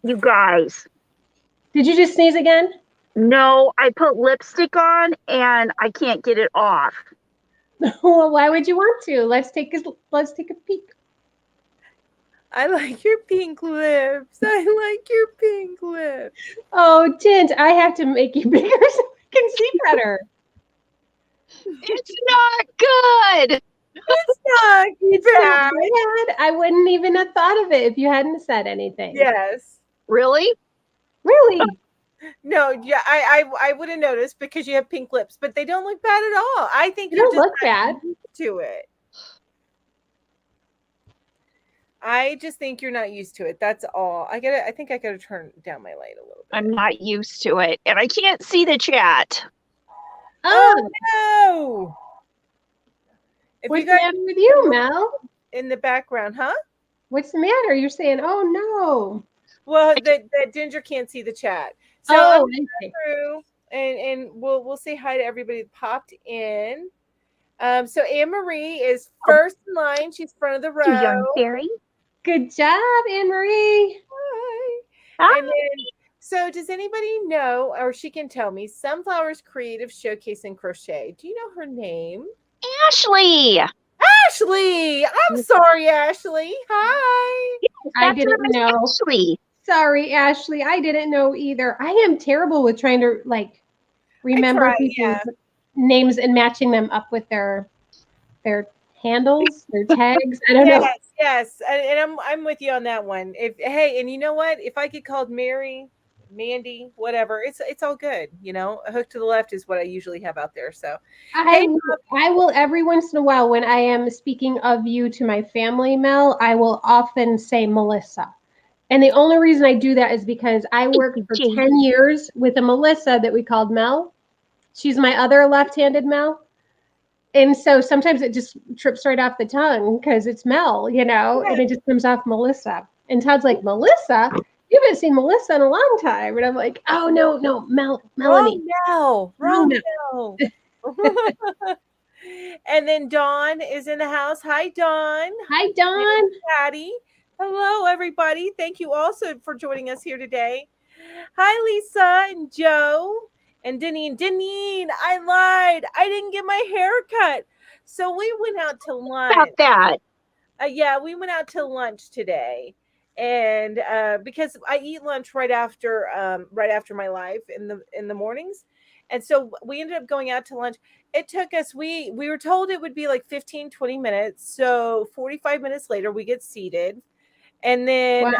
You guys. Did you just sneeze again? No, I put lipstick on and I can't get it off. Well, why would you want to? Let's take a peek. I like your pink lips. I like your pink lips. Oh, Tint, I have to make you bigger so I can see better. It's not good. It's not bad. Bad. I wouldn't even have thought of it if you hadn't said anything. Yes. Really? Really? No, yeah, I would have noticed because you have pink lips, but they don't look bad at all. I think They you're don't just look bad. used to it. I just think you're not used to it. That's all. I think I gotta turn down my light a little bit. I'm not used to it. And I can't see the chat. Oh no. If What's you guys the matter with you, Mel? in the background, huh? What's the matter? You're saying, oh no. Well, that Ginger can't see the chat. So Oh, I'm gonna go through and we'll say hi to everybody that popped in. So Anne Marie is first in line. She's front of the row. Young fairy. good job, Anne Marie. Hi. Hi. And then, so does anybody know, or she can tell me, Sunflower's Creative Showcase and Crochet? Do you know her name? Ashley. Ashley. I'm sorry, Ashley. Hi. Yes, I that's didn't Miss know. Ashley. Sorry, Ashley. I didn't know either. I am terrible with trying to remember people's names and matching them up with their handles, their tags. I don't know. Yes, and I'm with you on that one. And you know what? If I get called Mary, Mandy, whatever, it's all good. You know, a hook to the left is what I usually have out there. So I will every once in a while when I am speaking of you to my family, Mel, I will often say Melissa. And the only reason I do that is because I worked for 10 years with a Melissa that we called Mel. She's my other left-handed Mel. And so sometimes it just trips right off the tongue because it's Mel, and it just comes off Melissa. And Todd's like, Melissa? You haven't seen Melissa in a long time. And I'm like, oh, no, Melanie. Wrong Mel. And then Dawn is in the house. Hi, Dawn. Hi, Dawn. Patty. Hello, everybody. Thank you also for joining us here today. Hi, Lisa and Joe and Deneen. Deneen, I lied. I didn't get my hair cut. So we went out to lunch. About that. Yeah, we went out to lunch today. And because I eat lunch right after my live in the mornings. And so we ended up going out to lunch. It took us, we were told it would be like 15, 20 minutes. So 45 minutes later, we get seated. And then,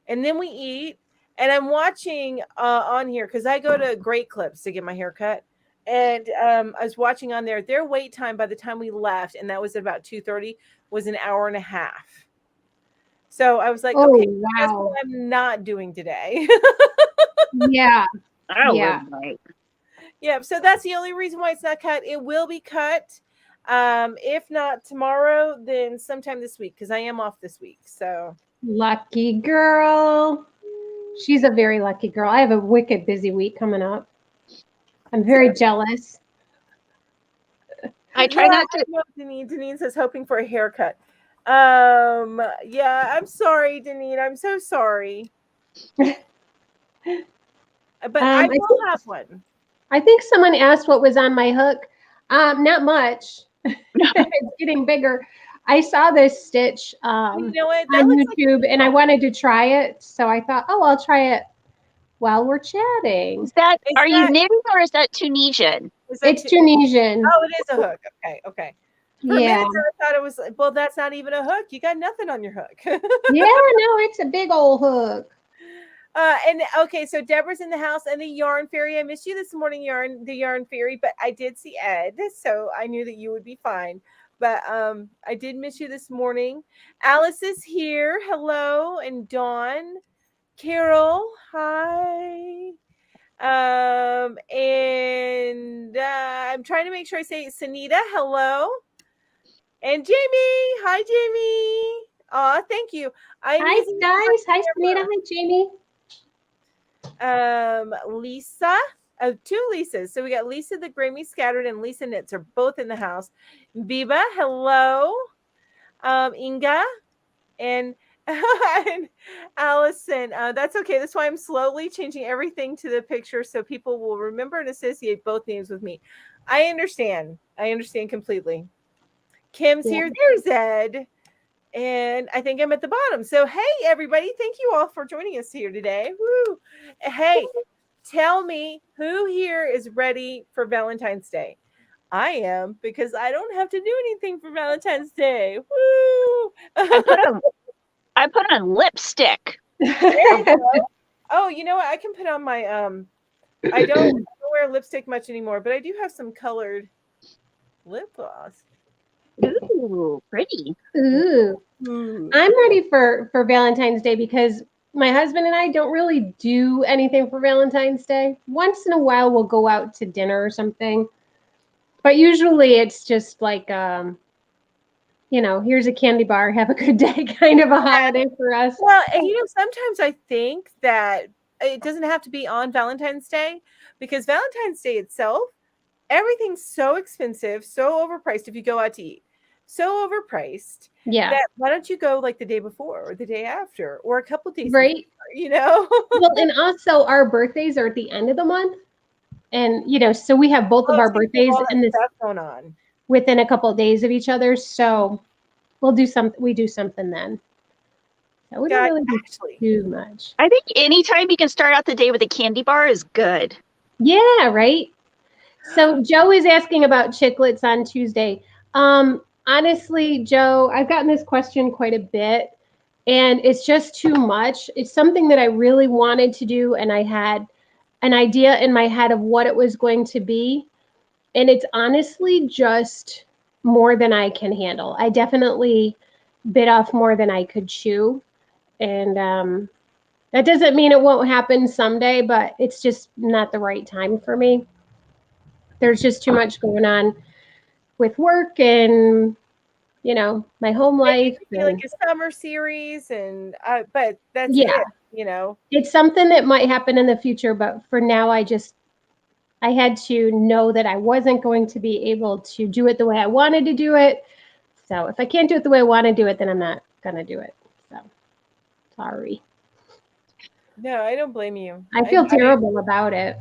and then we eat. And I'm watching on here because I go to Great Clips to get my hair cut. And I was watching on there. Their wait time by the time we left, and that was at about 2:30, was an hour and a half. So I was like, okay, that's what I'm not doing today. Yeah. Yeah. So that's the only reason why it's not cut. It will be cut. If not tomorrow, then sometime this week because I am off this week. So lucky girl. She's a very lucky girl. I have a wicked busy week coming up. I'm very jealous. I try not to. Deneen says hoping for a haircut. Yeah, I'm sorry, Deneen. I'm so sorry. But I will have one. I think someone asked what was on my hook. Not much. It's getting bigger. I saw this stitch on YouTube, and I wanted to try it. So I thought, oh, I'll try it while we're chatting. Are you knitting or is that Tunisian? It's Tunisian. Oh, it is a hook. Okay. For a Yeah. minute there, I thought it was, well, that's not even a hook. You got nothing on your hook. Yeah, no, it's a big old hook. And okay, so Deborah's in the house and the Yarn Fairy. I missed you this morning, the Yarn Fairy, but I did see Ed, so I knew that you would be fine. But I did miss you this morning. Alice is here. Hello. And Dawn. Carol. Hi. And I'm trying to make sure I say Sanita. Hello. And Jamie. Hi, Jamie. Aw, thank you. I'm Hi, using guys. Hi, Sunita. Hi, Jamie. Lisa. Oh, two Lisas. So we got Lisa the Grammy Scattered and Lisa Knits are both in the house. Biba, hello. Inga and, and Allison. That's okay. That's why I'm slowly changing everything to the picture so people will remember and associate both names with me. I understand. I understand completely. Kim's here. There's Ed. And I think I'm at the bottom. So, hey, everybody. Thank you all for joining us here today. Woo. Hey, tell me who here is ready for Valentine's Day. I am, because I don't have to do anything for Valentine's Day. Woo! I put on lipstick. Oh, you know what? I can put on my I don't wear lipstick much anymore, but I do have some colored lip gloss. Ooh, pretty. Ooh. I'm ready for Valentine's Day because my husband and I don't really do anything for Valentine's Day. Once in a while, we'll go out to dinner or something. But usually it's just like, here's a candy bar, have a good day kind of a holiday for us. Well, and sometimes I think that it doesn't have to be on Valentine's Day, because Valentine's Day itself, everything's so expensive, so overpriced if you go out to eat. So overpriced. Yeah. That why don't you go like the day before or the day after or a couple days right before, Well, and also our birthdays are at the end of the month. And so we have both of our birthdays in this stuff going on within a couple of days of each other. So we do something then. So we don't really do too much. I think anytime you can start out the day with a candy bar is good. Yeah, right. So Joe is asking about Chiclets on Tuesday. Honestly, Joe, I've gotten this question quite a bit, and it's just too much. It's something that I really wanted to do, and I had an idea in my head of what it was going to be. And it's honestly just more than I can handle. I definitely bit off more than I could chew. And that doesn't mean it won't happen someday, but it's just not the right time for me. There's just too much going on with work and, my home life. Like a summer series, and but that's it. It's something that might happen in the future, but for now, I had to know that I wasn't going to be able to do it the way I wanted to do it. So if I can't do it the way I want to do it, then I'm not going to do it. So sorry. No, I don't blame you. I feel terrible about it.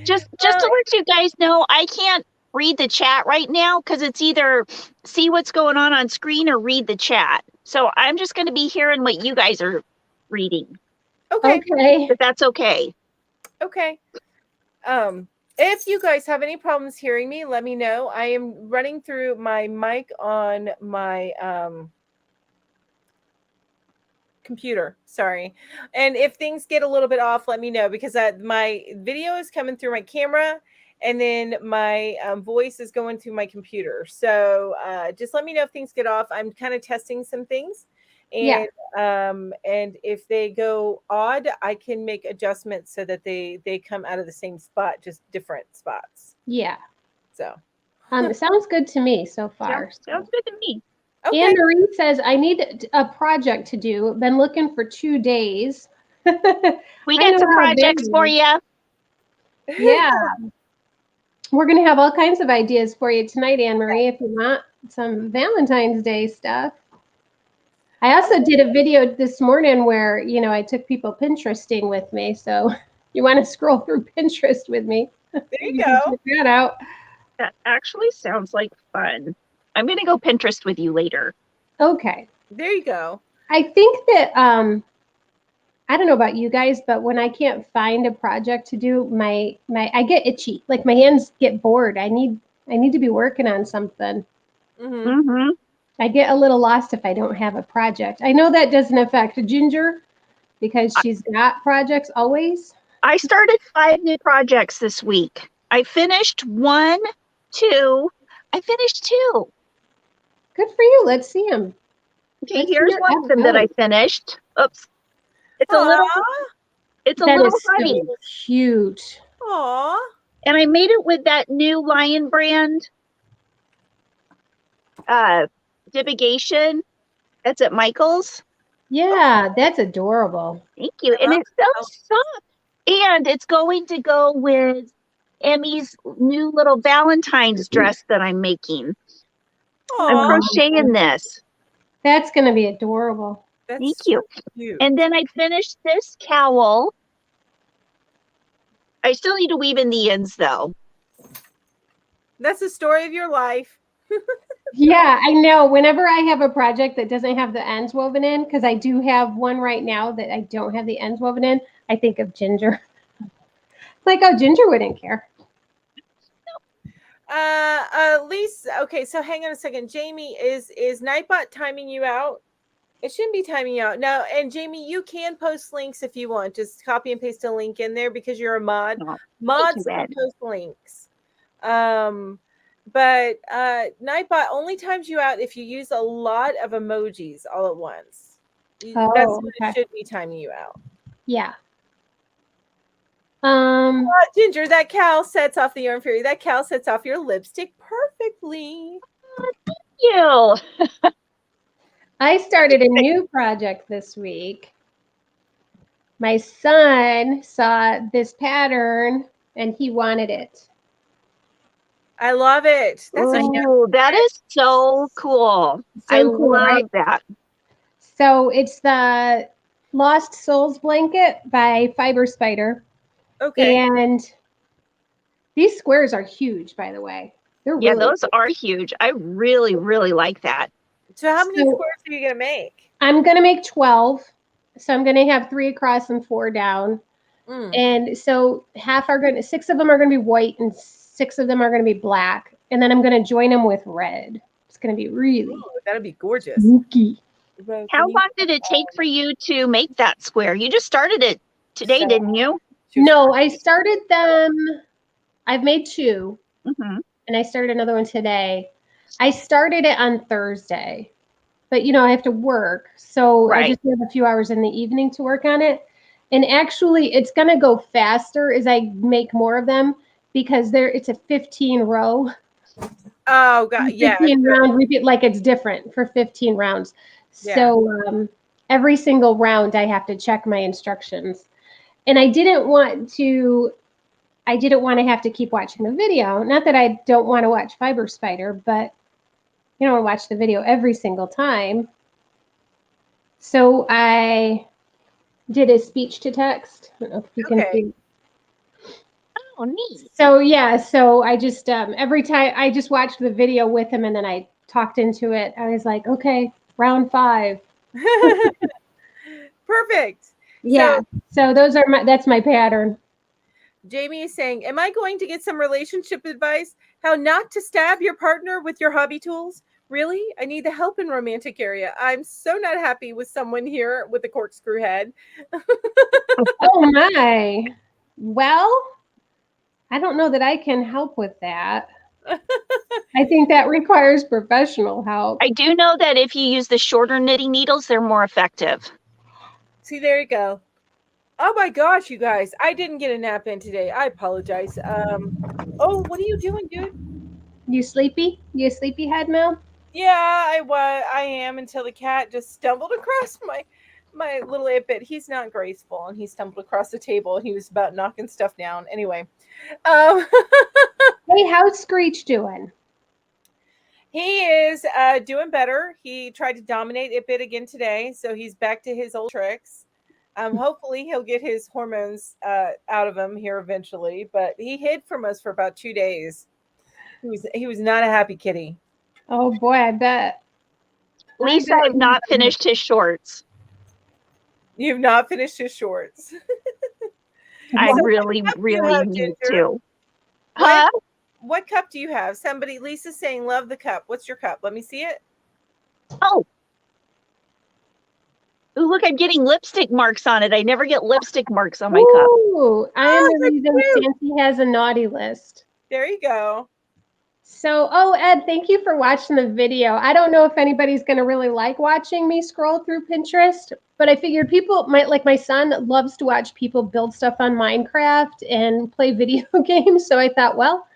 Just to let you guys know, I can't read the chat right now because it's either see what's going on screen or read the chat. So I'm just going to be hearing what you guys are reading. Okay. If that's okay. Okay. If you guys have any problems hearing me, let me know. I am running through my mic on my computer. Sorry. And if things get a little bit off, let me know, because my video is coming through my camera, and then my voice is going through my computer. So just let me know if things get off. I'm kind of testing some things. And and if they go odd, I can make adjustments so that they come out of the same spot, just different spots. Yeah. So it sounds good to me so far. Sounds good to me. Okay. Anne Marie says, I need a project to do. Been looking for 2 days. We got some projects for you. Yeah. We're going to have all kinds of ideas for you tonight, Anne Marie, if you want some Valentine's Day stuff. I also did a video this morning where, I took people Pinteresting with me. So you want to scroll through Pinterest with me. There you go. Check that out. That actually sounds like fun. I'm going to go Pinterest with you later. Okay. There you go. I think that, I don't know about you guys, but when I can't find a project to do, I get itchy. Like my hands get bored. I need to be working on something. Mm-hmm. I get a little lost if I don't have a project. I know that doesn't affect Ginger because she's got projects always. I started 5 new projects this week. I finished 1, 2, I finished 2. Good for you. Let's see them. Okay, here's one of them that I finished. Oops. It's a little That is honey. so cute. Aw. And I made it with that new Lion brand dibigation. That's at Michael's. Yeah, that's adorable. Thank you. And it's so soft. And it's going to go with Emmy's new little Valentine's dress that I'm making. I'm Aw. crocheting this. That's going to be adorable. That's Thank you. so cute. And then I finished this cowl. I still need to weave in the ends though. That's the story of your life. Yeah, I know. Whenever I have a project that doesn't have the ends woven in, because I do have one right now that I don't have the ends woven in, I think of Ginger. Like, oh, Ginger wouldn't care. Lisa, okay, so hang on a second. Jamie, is Nightbot timing you out? It shouldn't be timing you out. No, and Jamie, you can post links if you want. Just copy and paste a link in there because you're a mod. Mods can post links. But Nightbot only times you out if you use a lot of emojis all at once. That's when it should be timing you out. Yeah. Ginger, that cowl sets off the Yarn Fury. That cowl sets off your lipstick perfectly. Thank you. I started a new project this week. My son saw this pattern and he wanted it. I love it. That is so cool. I love that. So it's the Lost Souls blanket by Fiber Spider. Okay. And these squares are huge, by the way. They're those are huge. I really, really like that. So how many squares are you going to make? I'm going to make 12. So I'm going to have 3 across and 4 down. And so 6 of them are going to be white and 6 of them are going to be black. And then I'm going to join them with red. It's going to be really that'll be gorgeous. spooky. How long did it take for you to make that square? You just started it today, didn't you? No, I started them. I've made 2. And I started another one today. I started it on Thursday. But, I have to work. So I just have a few hours in the evening to work on it. And actually, it's going to go faster as I make more of them because it's a 15 row. Oh, God. 15 round repeat, like it's different for 15 rounds. Yeah. So every single round, I have to check my instructions. And I didn't want to have to keep watching the video. Not that I don't want to watch Fiber Spider, but you don't want to watch the video every single time. So I did a speech to text. I don't know if you can see. Oh, neat. So so I just every time I just watched the video with him and then I talked into it. I was like, okay, round 5. Perfect. Yeah. So that's my pattern. Jamie is saying, am I going to get some relationship advice? How not to stab your partner with your hobby tools? Really? I need the help in romantic area. I'm so not happy with someone here with a corkscrew head. Oh my. Well, I don't know that I can help with that. I think that requires professional help. I do know that if you use the shorter knitting needles, they're more effective. See, there you go. Oh my gosh, you guys. I didn't get a nap in today. I apologize. Oh, what are you doing, dude? You sleepy? You a sleepyhead, Mel? Yeah, I am until the cat just stumbled across my little ipit. He's not graceful, and he stumbled across the table, and he was about knocking stuff down. Anyway. Hey, how's Screech doing? He is doing better. He tried to dominate ipit again today, so he's back to his old tricks. Hopefully he'll get his hormones out of him here eventually, but he hid from us for about 2 days. He was not a happy kitty. Oh boy, I bet. Lisa, I've not finished his shorts. You've not finished his shorts. I really, really need to. What cup do you have? Lisa's saying, love the cup. What's your cup? Let me see it. Oh, look, I'm getting lipstick marks on it. I never get lipstick marks on my cup. I am the reason Sancy has a naughty list. There you go. So, Ed, thank you for watching the video. I don't know if anybody's going to really like watching me scroll through Pinterest, but I figured people might like. My son loves to watch people build stuff on Minecraft and play video games. So I thought, well,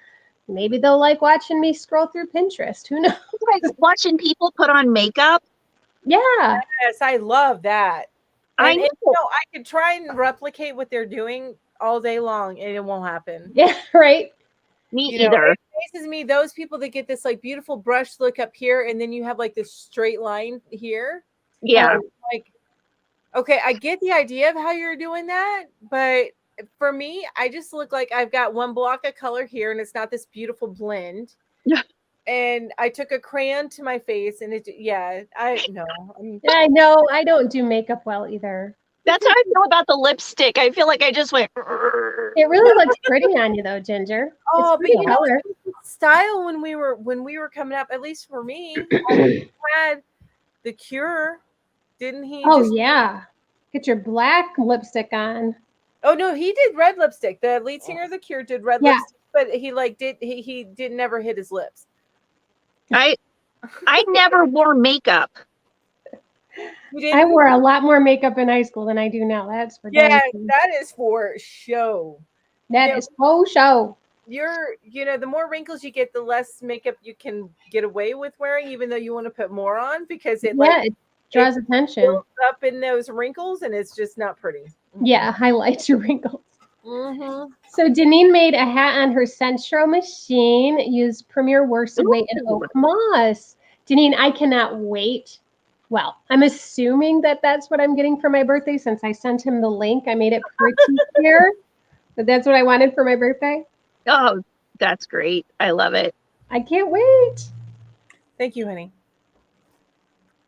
maybe they'll like watching me scroll through Pinterest. Who knows? Like watching people put on makeup. Yeah. Yes, I love that. I And, know. I could try and replicate what they're doing all day long, and it won't happen. Yeah, right. Me either. It amazes me those people that get this like beautiful brush look up here, and then you have like this straight line here. Yeah. Like, okay, I get the idea of how you're doing that, but for me, I just look like I've got one block of color here, and it's not this beautiful blend. Yeah. And I took a crayon to my face, and I know. I know. I don't do makeup well either. That's how I feel about the lipstick. I feel like I just went. It really looks pretty on you, though, Ginger. Oh, it's pretty but color. Style when we were coming up, at least for me, I had the Cure, didn't he? Oh yeah, get your black lipstick on. Oh no, he did red lipstick. The lead singer of the Cure did red lipstick, but he did never hit his lips. I never wore makeup. I wore a lot more makeup in high school than I do now. That's for that is for show. That is for show. The more wrinkles you get, the less makeup you can get away with wearing, even though you want to put more on, because it draws attention up in those wrinkles, and it's just not pretty. Yeah, highlights your wrinkles. Mm-hmm. So Deneen made a hat on her Centro machine, used Premier Worsted and oak moss. Deneen, I cannot wait. Well, I'm assuming that that's what I'm getting for my birthday since I sent him the link. I made it pretty clear that that's what I wanted for my birthday. Oh, that's great. I love it. I can't wait. Thank you, honey.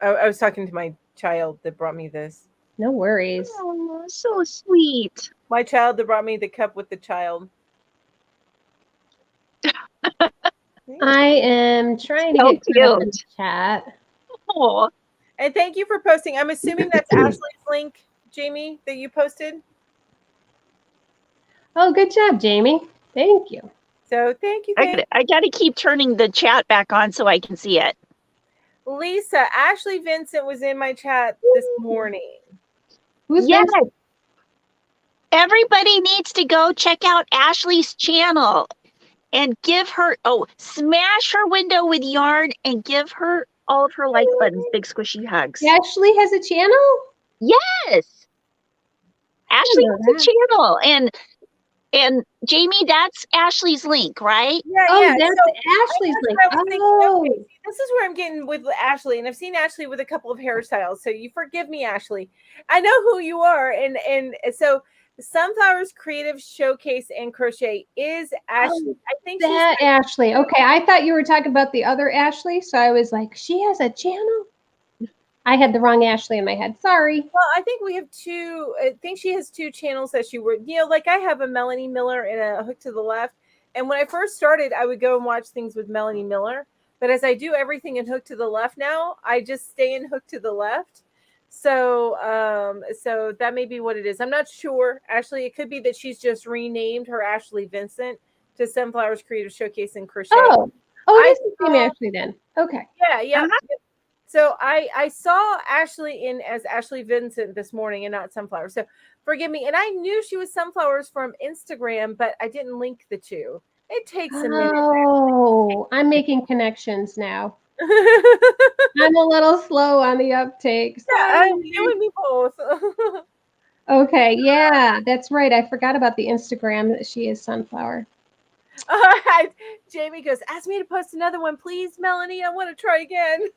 I was talking to my child that brought me this. No worries. Oh, so sweet. My child that brought me the cup with the child. I am trying to get cute in the chat. Oh. And thank you for posting. I'm assuming that's Ashley's link, Jamie, that you posted. Oh, good job, Jamie. Thank you. So thank you. I got to keep turning the chat back on so I can see it. Lisa, Ashley Vincent was in my chat this morning. Who's yes. Vincent? Everybody needs to go check out Ashley's channel and give her, smash her window with yarn and give her all of her like buttons, big squishy hugs. Ashley has a channel? Yes. Ashley has a channel. And Jamie, that's Ashley's link, right? Yeah, that's Ashley's link. Okay, this is where I'm getting with Ashley, and I've seen Ashley with a couple of hairstyles, so you forgive me, Ashley. I know who you are, and so Sunflowers Creative Showcase and Crochet is Ashley. I think that Ashley. Okay, I thought you were talking about the other Ashley, so I was like, she has a channel. I had the wrong Ashley in my head. Sorry. Well, I think we have two. I think she has two channels that she worked. Like I have a Melanie Miller and a Hook to the Left. And when I first started, I would go and watch things with Melanie Miller. But as I do everything in Hook to the Left now, I just stay in Hook to the Left. So, so that may be what it is. I'm not sure. Ashley, it could be that she's just renamed her Ashley Vincent to Sunflowers Creative Showcase and Crochet. Oh, this is the same Ashley then. Okay. Yeah. Uh-huh. So I saw Ashley in as Ashley Vincent this morning and not Sunflowers. So forgive me. And I knew she was Sunflowers from Instagram, but I didn't link the two. It takes a minute. Oh, I'm making connections now. I'm a little slow on the uptake. Yeah, you and me both. Okay, yeah, that's right. I forgot about the Instagram that she is Sunflower. Jamie goes, ask me to post another one, please, Melanie. I want to try again.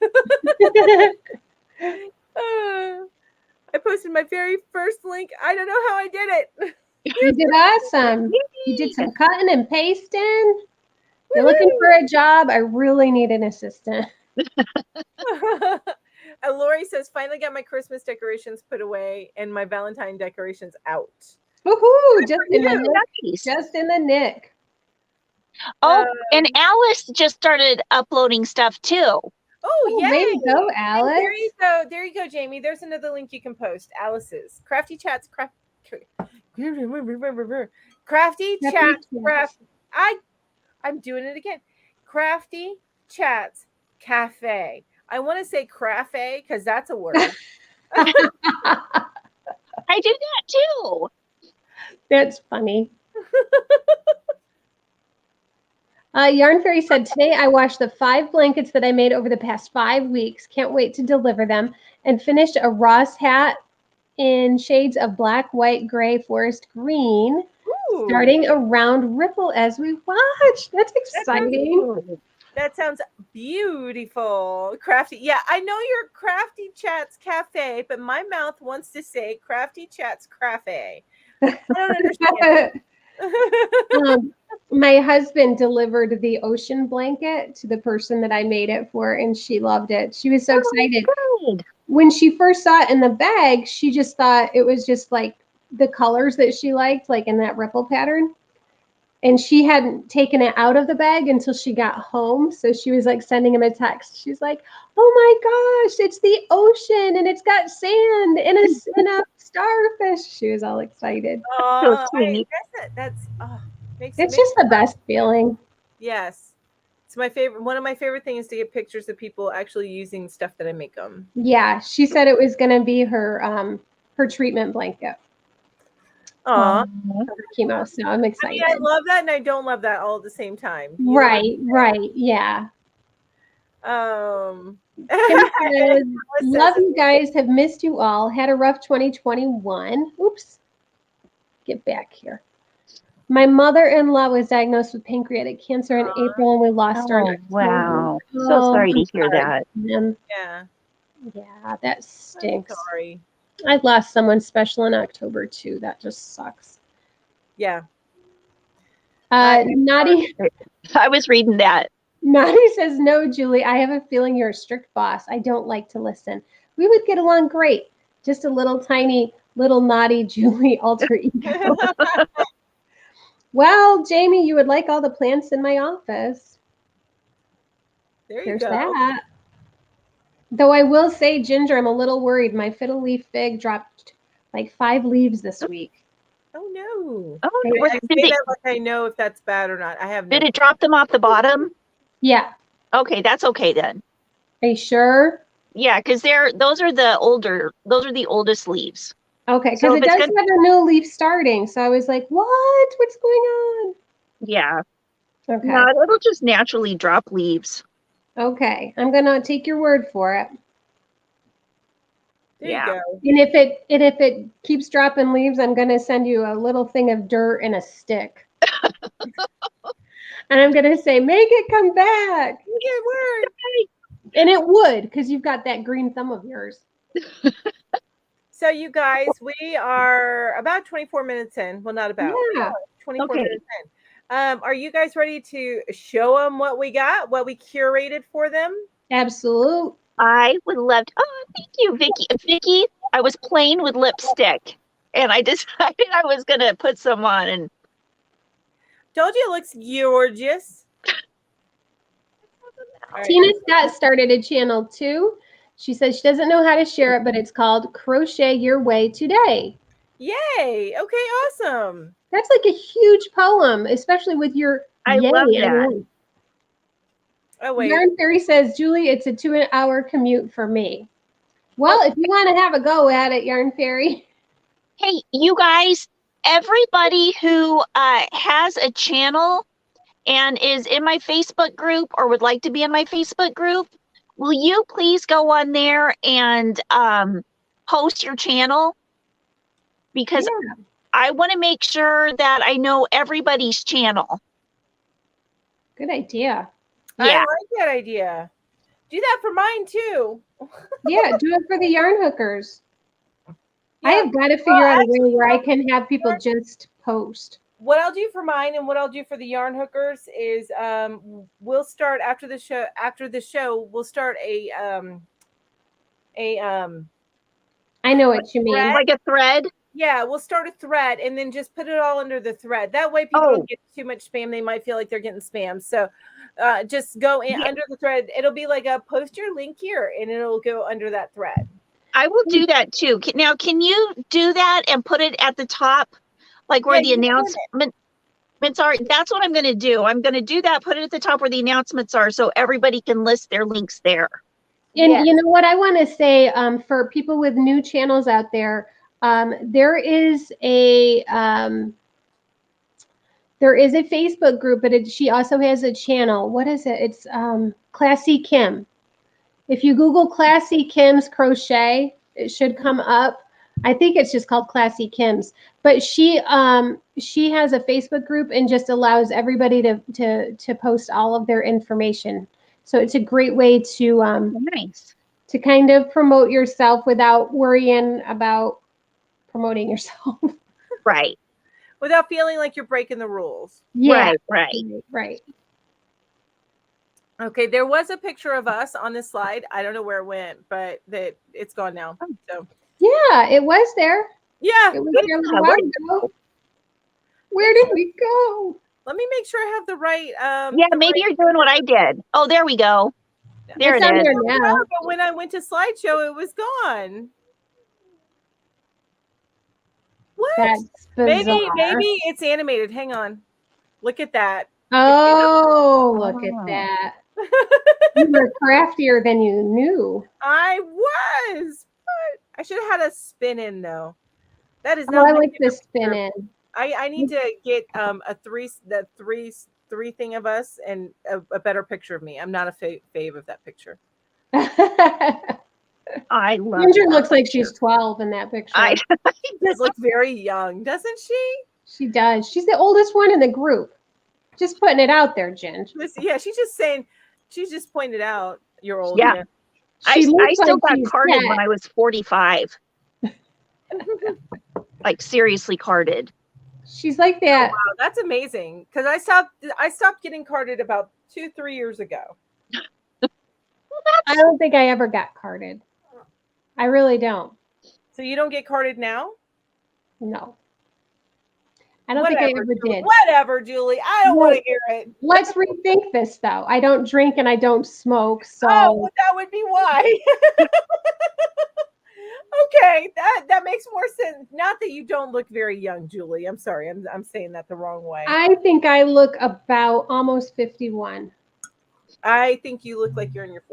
I posted my very first link. I don't know how I did it. You did awesome. You did some cutting and pasting. You're looking for a job. I really need an assistant. Lori says, finally got my Christmas decorations put away and my Valentine decorations out. Woohoo! Just in the nick. Oh, and Alice just started uploading stuff too. Oh, yeah. Way to go, Alice. There you go, Jamie. There's another link you can post. Alice's Crafty Chats. Crafty Chats. I'm doing it again. Crafty Chats Cafe. I want to say crafe because that's a word. I do that too. That's funny. Yarn Fairy said, today I washed the 5 blankets that I made over the past 5 weeks. Can't wait to deliver them. And finished a Ross hat in shades of black, white, gray, forest green. Ooh, Starting a round ripple as we watch. That's exciting. that sounds beautiful. Crafty. Yeah, I know you're Crafty Chats Cafe, but my mouth wants to say Crafty Chats Cafe. I don't understand. My husband delivered the ocean blanket to the person that I made it for, and she loved it. She was so excited. Good. When she first saw it in the bag, she just thought it was just like the colors that she liked, like in that ripple pattern. And she hadn't taken it out of the bag until she got home. So she was like sending him a text. She's like, oh my gosh, it's the ocean and it's got sand and a starfish. She was all excited. Oh, sweet. It's just the best feeling. Yes. It's my favorite. One of my favorite things is to get pictures of people actually using stuff that I make them. Yeah, she said it was going to be her treatment blanket. Aw. Chemo, so I'm excited. I love that and I don't love that all at the same time. Right, yeah. Kim says, love you guys, have missed you all. Had a rough 2021. Oops. Get back here. My mother-in-law was diagnosed with pancreatic cancer in April, and we lost her in October. Wow. So sorry to hear that. Yeah, that stinks. I'm sorry. I lost someone special in October too. That just sucks. Yeah. Naughty. I was reading that. Naughty says, no, Julie, I have a feeling you're a strict boss. I don't like to listen. We would get along great. Just a little tiny, little naughty Julie alter ego. Well, Jamie, you would like all the plants in my office. There's go. That. Though I will say, Ginger, I'm a little worried. My fiddle leaf fig dropped like 5 leaves this week. Oh no! Oh, I say that like I know if that's bad or not. I have. Did it drop them off the bottom? Yeah. Okay, that's okay then. Are you sure? Yeah, because those are the oldest leaves. Okay, because it does have a new leaf starting. So I was like, what? What's going on? Yeah. Okay. No, it'll just naturally drop leaves. Okay, I'm gonna take your word for it. There you go. And if it keeps dropping leaves, I'm gonna send you a little thing of dirt and a stick. And I'm gonna say, make it come back. Good word. And it would, because you've got that green thumb of yours. So you guys, we are about 24 minutes in. Well, not about. Yeah. 24 minutes in. Are you guys ready to show them what we got, what we curated for them? Absolutely. I would love to. Oh, thank you, Vicky. Vicky, I was playing with lipstick, and I decided I was going to put some on. And told you it looks gorgeous. Tina Scott started a channel too. She says she doesn't know how to share it, but it's called Crochet Your Way Today. Yay. Okay, awesome. That's like a huge poem, especially with your I love that. Oh, wait. Yarn Fairy says, Julie, it's a 2-hour commute for me. Well, if you want to have a go at it, Yarn Fairy. Hey, you guys, everybody who has a channel and is in my Facebook group or would like to be in my Facebook group, will you please go on there and post your channel? Because I want to make sure that I know everybody's channel. Good idea. Yeah. I like that idea. Do that for mine too. Yeah, do it for the yarn hookers. Yeah. I have got to figure out a way where I can have people just post. What I'll do for mine and what I'll do for the yarn hookers is we'll start after the show. After the show, we'll start a I know what you mean. Like a thread? Yeah, we'll start a thread and then just put it all under the thread. That way people don't get too much spam. They might feel like they're getting spam. So just go in under the thread. It'll be like a post your link here and it'll go under that thread. I will do that too. Now, can you do that and put it at the top? Like where the announcement? Are. That's what I'm going to do. I'm going to do that, put it at the top where the announcements are so everybody can list their links there. And Yes. you know what I want to say for people with new channels out there, there is a Facebook group, but she also has a channel. What is it? It's Classy Kim. If you Google Classy Kim's Crochet, it should come up. I think it's just called Classy Kim's. But she has a Facebook group and just allows everybody to post all of their information. So it's a great way to Nice. to kind of promote yourself without worrying about promoting yourself. Right. Without feeling like you're breaking the rules. Yeah, Right. Okay, there was a picture of us on this slide. I don't know where it went, but it's gone now. So Yeah, it was there. yeah, It was there a little while ago. Where did we go? let me make sure I have the right. Yeah, maybe you're doing what I did. Oh, there we go. There It's it on is. there Yeah, now. but when I went to slideshow, it was gone. What? That's bizarre. Maybe it's animated. Hang on. Look at that. Oh, look at Oh. that. You were craftier than you knew. I was. But I should have had a spin in though. That is Oh, not. I my like favorite this spin picture. in. I need to get three thing of us and a better picture of me. I'm not a fave of that picture. I love Ginger that. looks like she's 12 in that picture. She does look very young, doesn't she? She does. She's the oldest one in the group. Just putting it out there, Ginger. Yeah, she's just saying. She's just pointed out you're old. Yeah. I still got carded when I was 45. Like seriously carded. She's like that. Oh, wow, that's amazing. Because I stopped getting carded about 2-3 years ago. I don't think I ever got carded. I really don't. So you don't get carded now? No. I don't think I ever did. Whatever, Julie. I don't want to hear it. Let's rethink this, though. I don't drink and I don't smoke, so. Oh, well, that would be why. Okay, that makes more sense. Not that you don't look very young, Julie. I'm sorry. I'm saying that the wrong way. I think I look about almost 51. I think you look like you're in your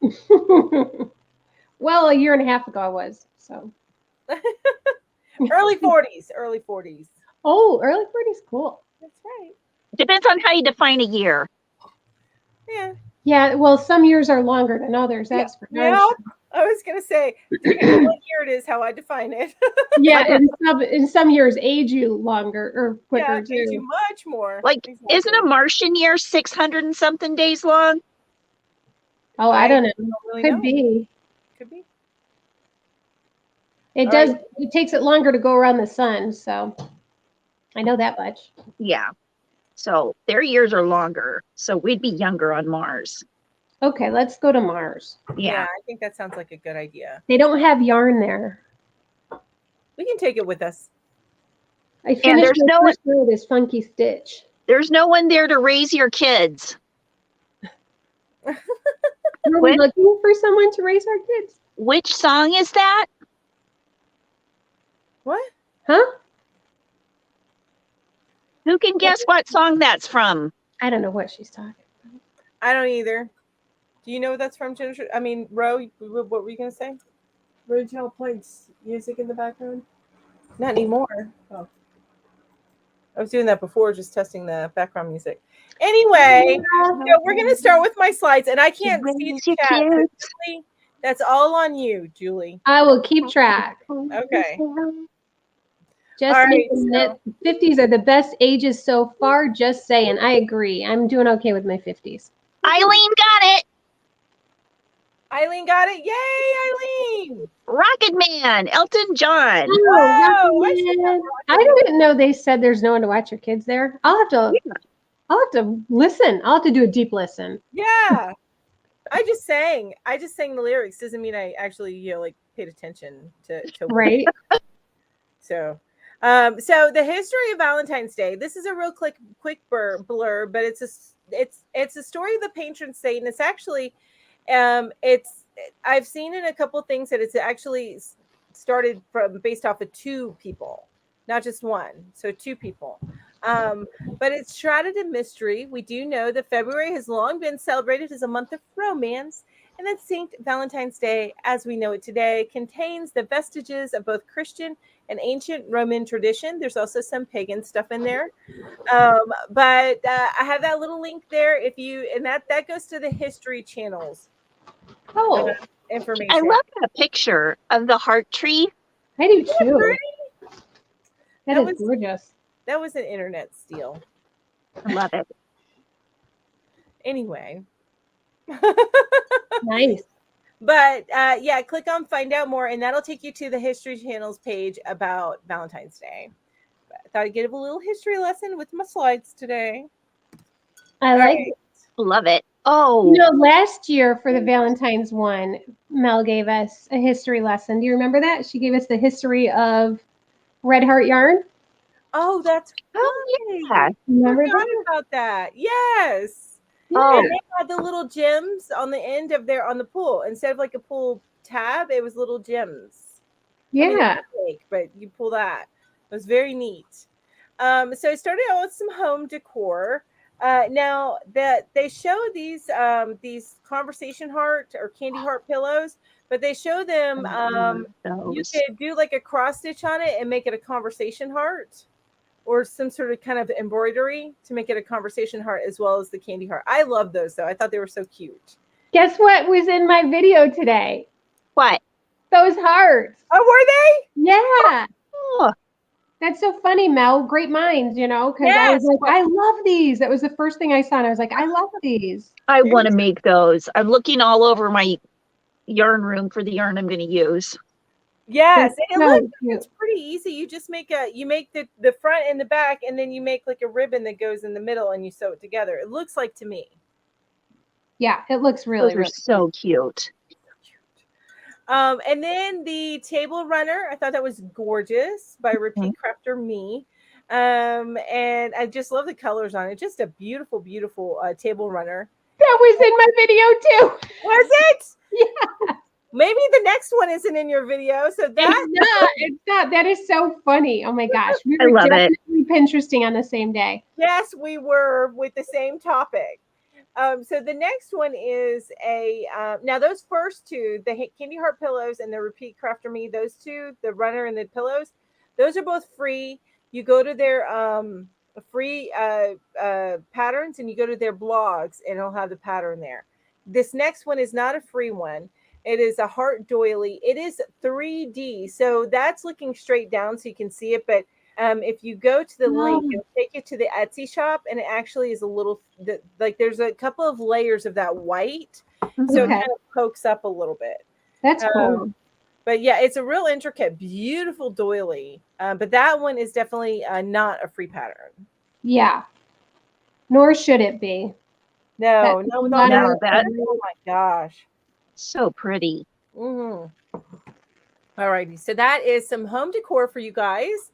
40s. Well, a year and a half ago I was, so. Early 40s. Early 40s. Oh, early 40s, cool. That's right. Depends on how you define a year. Yeah. Yeah, well, some years are longer than others. That's for Yeah, sure. I was gonna say, depending on what year it is, how I define it. Yeah, in some years age you longer or quicker Yeah, too. you much more. Like, Exactly. isn't a Martian year 600 and something days long? Oh, I don't know. really Could know. be. Could be. It All does. right. It takes it longer to go around the sun, so I know that much. Yeah. So their years are longer. So we'd be younger on Mars. Okay, let's go to Mars. Yeah, I think that sounds like a good idea. They don't have yarn there. We can take it with us. I finished there's my no- first row of this funky stitch. There's no one there to raise your kids. Were we looking for someone to raise our kids? Which song is that? What? Huh? Who can guess what song that's from? I don't know what she's talking about. I don't either. Do you know what that's from, Ginger? I mean, Ro, what were you gonna say? Rachel plays music in the background. Not anymore. Oh, I was doing that before, just testing the background music. Anyway, so we're gonna start with my slides, and I can't see the chat. So Julie, that's all on you, Julie. I will keep track. Okay. Just All right, making it. 50s are the best ages so far. Just saying. I agree. I'm doing okay with my 50s. Eileen got it. Eileen got it. Yay, Eileen! Rocket Man, Elton John. Oh, I didn't know they said there's no one to watch your kids there. I'll have to listen. I'll have to do a deep listen. Yeah. I just sang the lyrics. Doesn't mean I actually, like paid attention to Right. So the history of Valentine's Day. This is a real quick blur, but it's a story of the patron saint. And it's actually, I've seen in a couple things that it's actually started based off of two people, not just one. So two people. But it's shrouded in mystery. We do know that February has long been celebrated as a month of romance, and that St. Valentine's Day, as we know it today, contains the vestiges of both Christian and ancient Roman tradition. There's also some pagan stuff in there. But I have that little link there if you, and that goes to the history channels Oh, information. I love that picture of the heart tree. I do Isn't that too. pretty? That is gorgeous. That was an internet steal. I love it. Anyway. Nice. But yeah, click on find out more, and that'll take you to the history channels page about Valentine's Day. But I thought I'd give a little history lesson with my slides today. I like it. Love it. Oh, You know, last year for the Valentine's one, Mel gave us a history lesson. Do you remember that? She gave us the history of Red Heart yarn. Oh, that's yeah. Remember forgot that? about that. Yes. Oh, And they had the little gems on the end of on the pool. Instead of like a pool tab, it was little gems. I mean, Yeah. it's fake, but you pull that. It was very neat. So I started out with some home decor. Now that they show these conversation heart or candy heart pillows, but they show them you those. could do like a cross stitch on it and make it a conversation heart, or some sort of kind of embroidery to make it a conversation heart as well as the candy heart. I love those though. I thought they were so cute. Guess what was in my video today? What? Those hearts. Oh, were they? Yeah. Oh, That's so funny, Mel. Great minds, you know, because I was Yes. like, I love these. That was the first thing I saw. And I was like, I love these. I want to make those. I'm looking all over my yarn room for the yarn I'm going to use. Yes, That's and so look, cute. it's pretty easy. You just make the front and the back, and then you make like a ribbon that goes in the middle, and you sew it together. It looks like to me. Yeah, it looks really, Those are really so cute. And then the table runner, I thought that was gorgeous by Repeat Crafter Me. And I just love the colors on it. Just a beautiful, beautiful table runner. That was in my video too. Was it? Yeah. Maybe the next one isn't in your video. So that It's not. That is so funny. Oh my gosh. We I were love it. definitely Pinteresting on the same day. yes, we were with the same topic. So the next one is now those first two, the Candy Heart pillows and the Repeat Crafter Me, those two, the runner and the pillows, those are both free. You go to their free patterns, and you go to their blogs, and it'll have the pattern there. This next one is not a free one. It is a heart doily. It is 3D, so that's looking straight down so you can see it, but if you go to the link, it'll take you to the Etsy shop, and it actually is a little like there's a couple of layers of that white, so it kind of pokes up a little bit. That's cool. But yeah, it's a real intricate, beautiful doily. But that one is definitely not a free pattern. Yeah. Nor should it be. No. No, that Oh my gosh, so pretty. Mm-hmm. All righty, so that is some home decor for you guys.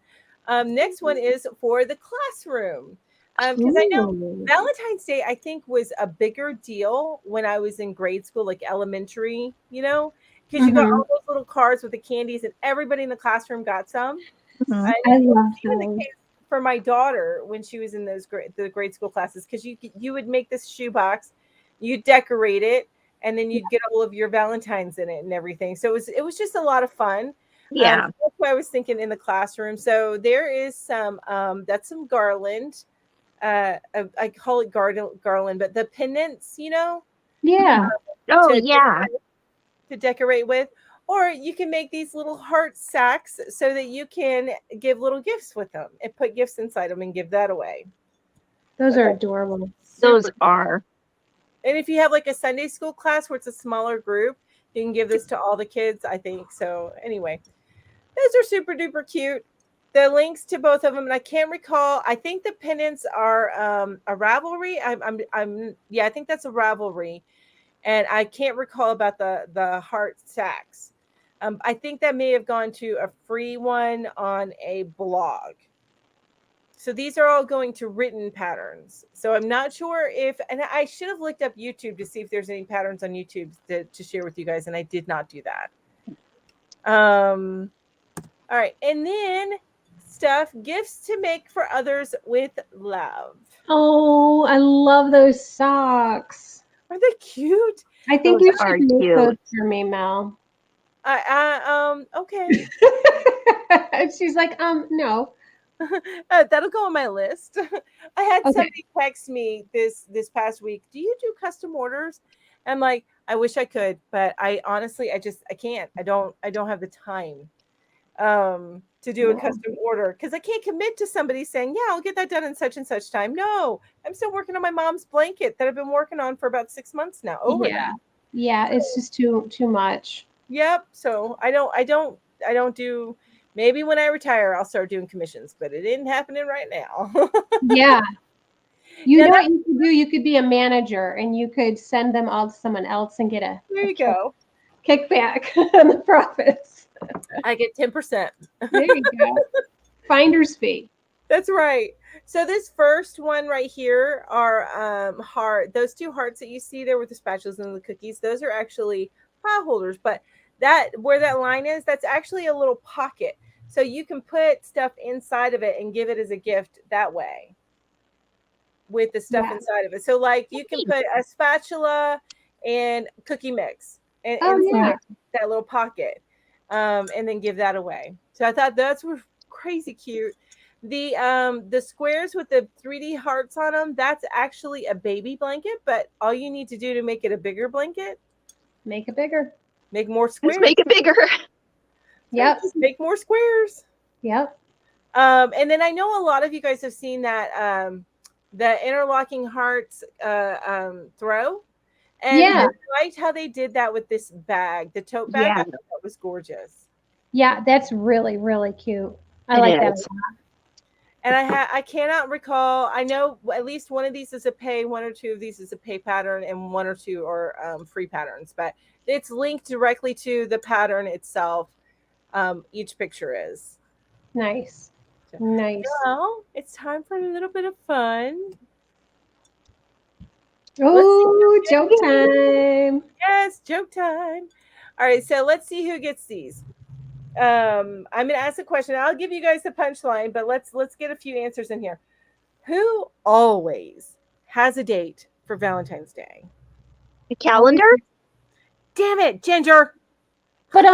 Next one is for the classroom. Because I know Valentine's Day, I think, was a bigger deal when I was in grade school, like elementary, you know, because you got all those little cards with the candies, and everybody in the classroom got some. I love those. For my daughter, when she was in the grade school classes, because you would make this shoebox, you'd decorate it, and then you'd get all of your Valentines in it and everything. So it was just a lot of fun. Yeah. That's what I was thinking in the classroom. So there is some that's some garland. I call it garland, but the pendants, you know. Yeah. To decorate with, or you can make these little heart sacks so that you can give little gifts with them and put gifts inside them and give that away. Those are adorable. Those are. And if you have like a Sunday school class where it's a smaller group, you can give this to all the kids, I think. So anyway, those are super duper cute. The links to both of them, and I can't recall. I think the pendants are a Ravelry. I think that's a Ravelry, and I can't recall about the heart sacks. I think that may have gone to a free one on a blog. So these are all going to written patterns. So I'm not sure and I should have looked up YouTube to see if there's any patterns on YouTube to share with you guys, and I did not do that. All right, and then stuff, gifts to make for others with love. Oh, I love those socks. Are they cute? I think Those you are should make cute. those for me, Mel. Okay. She's like, no. That'll go on my list. I had Okay. somebody text me this past week. Do you do custom orders? I'm like, I wish I could, but I honestly, I can't. I don't have the time to do a Yeah. custom order because I can't commit to somebody saying, yeah, I'll get that done in such and such time. No, I'm still working on my mom's blanket that I've been working on for about 6 months now. Over Yeah. that. Yeah, it's just too much. Yep. So I don't do. Maybe when I retire, I'll start doing commissions, but it isn't happening right now. Yeah. You Now know that, what you could do? You could be a manager and you could send them all to someone else and get a there you go. kickback on the profits. I get 10%. There you go. Finder's fee. That's right. So this first one right here are heart. Those two hearts that you see there with the spatulas and the cookies, those are actually pie holders. But that where that line is, that's actually a little pocket. So you can put stuff inside of it and give it as a gift that way with the stuff inside of it. So like you can put a spatula and cookie mix inside that little pocket, and then give that away. So I thought that's crazy cute. The squares with the 3D hearts on them, that's actually a baby blanket, but all you need to do to make it a bigger blanket, make it bigger. Make more squares. Just make it bigger. Yep. Just make more squares. Yep. And then I know a lot of you guys have seen that the interlocking hearts throw. And I liked how they did that with this bag, the tote bag. I thought that was gorgeous. Yeah, that's really, really cute. I like that a lot. And I cannot recall. I know at least one of these is a pay, one or two of these is a pay pattern, and one or two are free patterns. But it's linked directly to the pattern itself. Each picture is nice. Nice. Well, it's time for a little bit of fun. Oh, joke time. Yes, joke time. All right, so let's see who gets these. I'm gonna ask a question. I'll give you guys the punchline, but let's get a few answers in here. Who always has a date for Valentine's Day? The calendar? Damn it, Ginger. But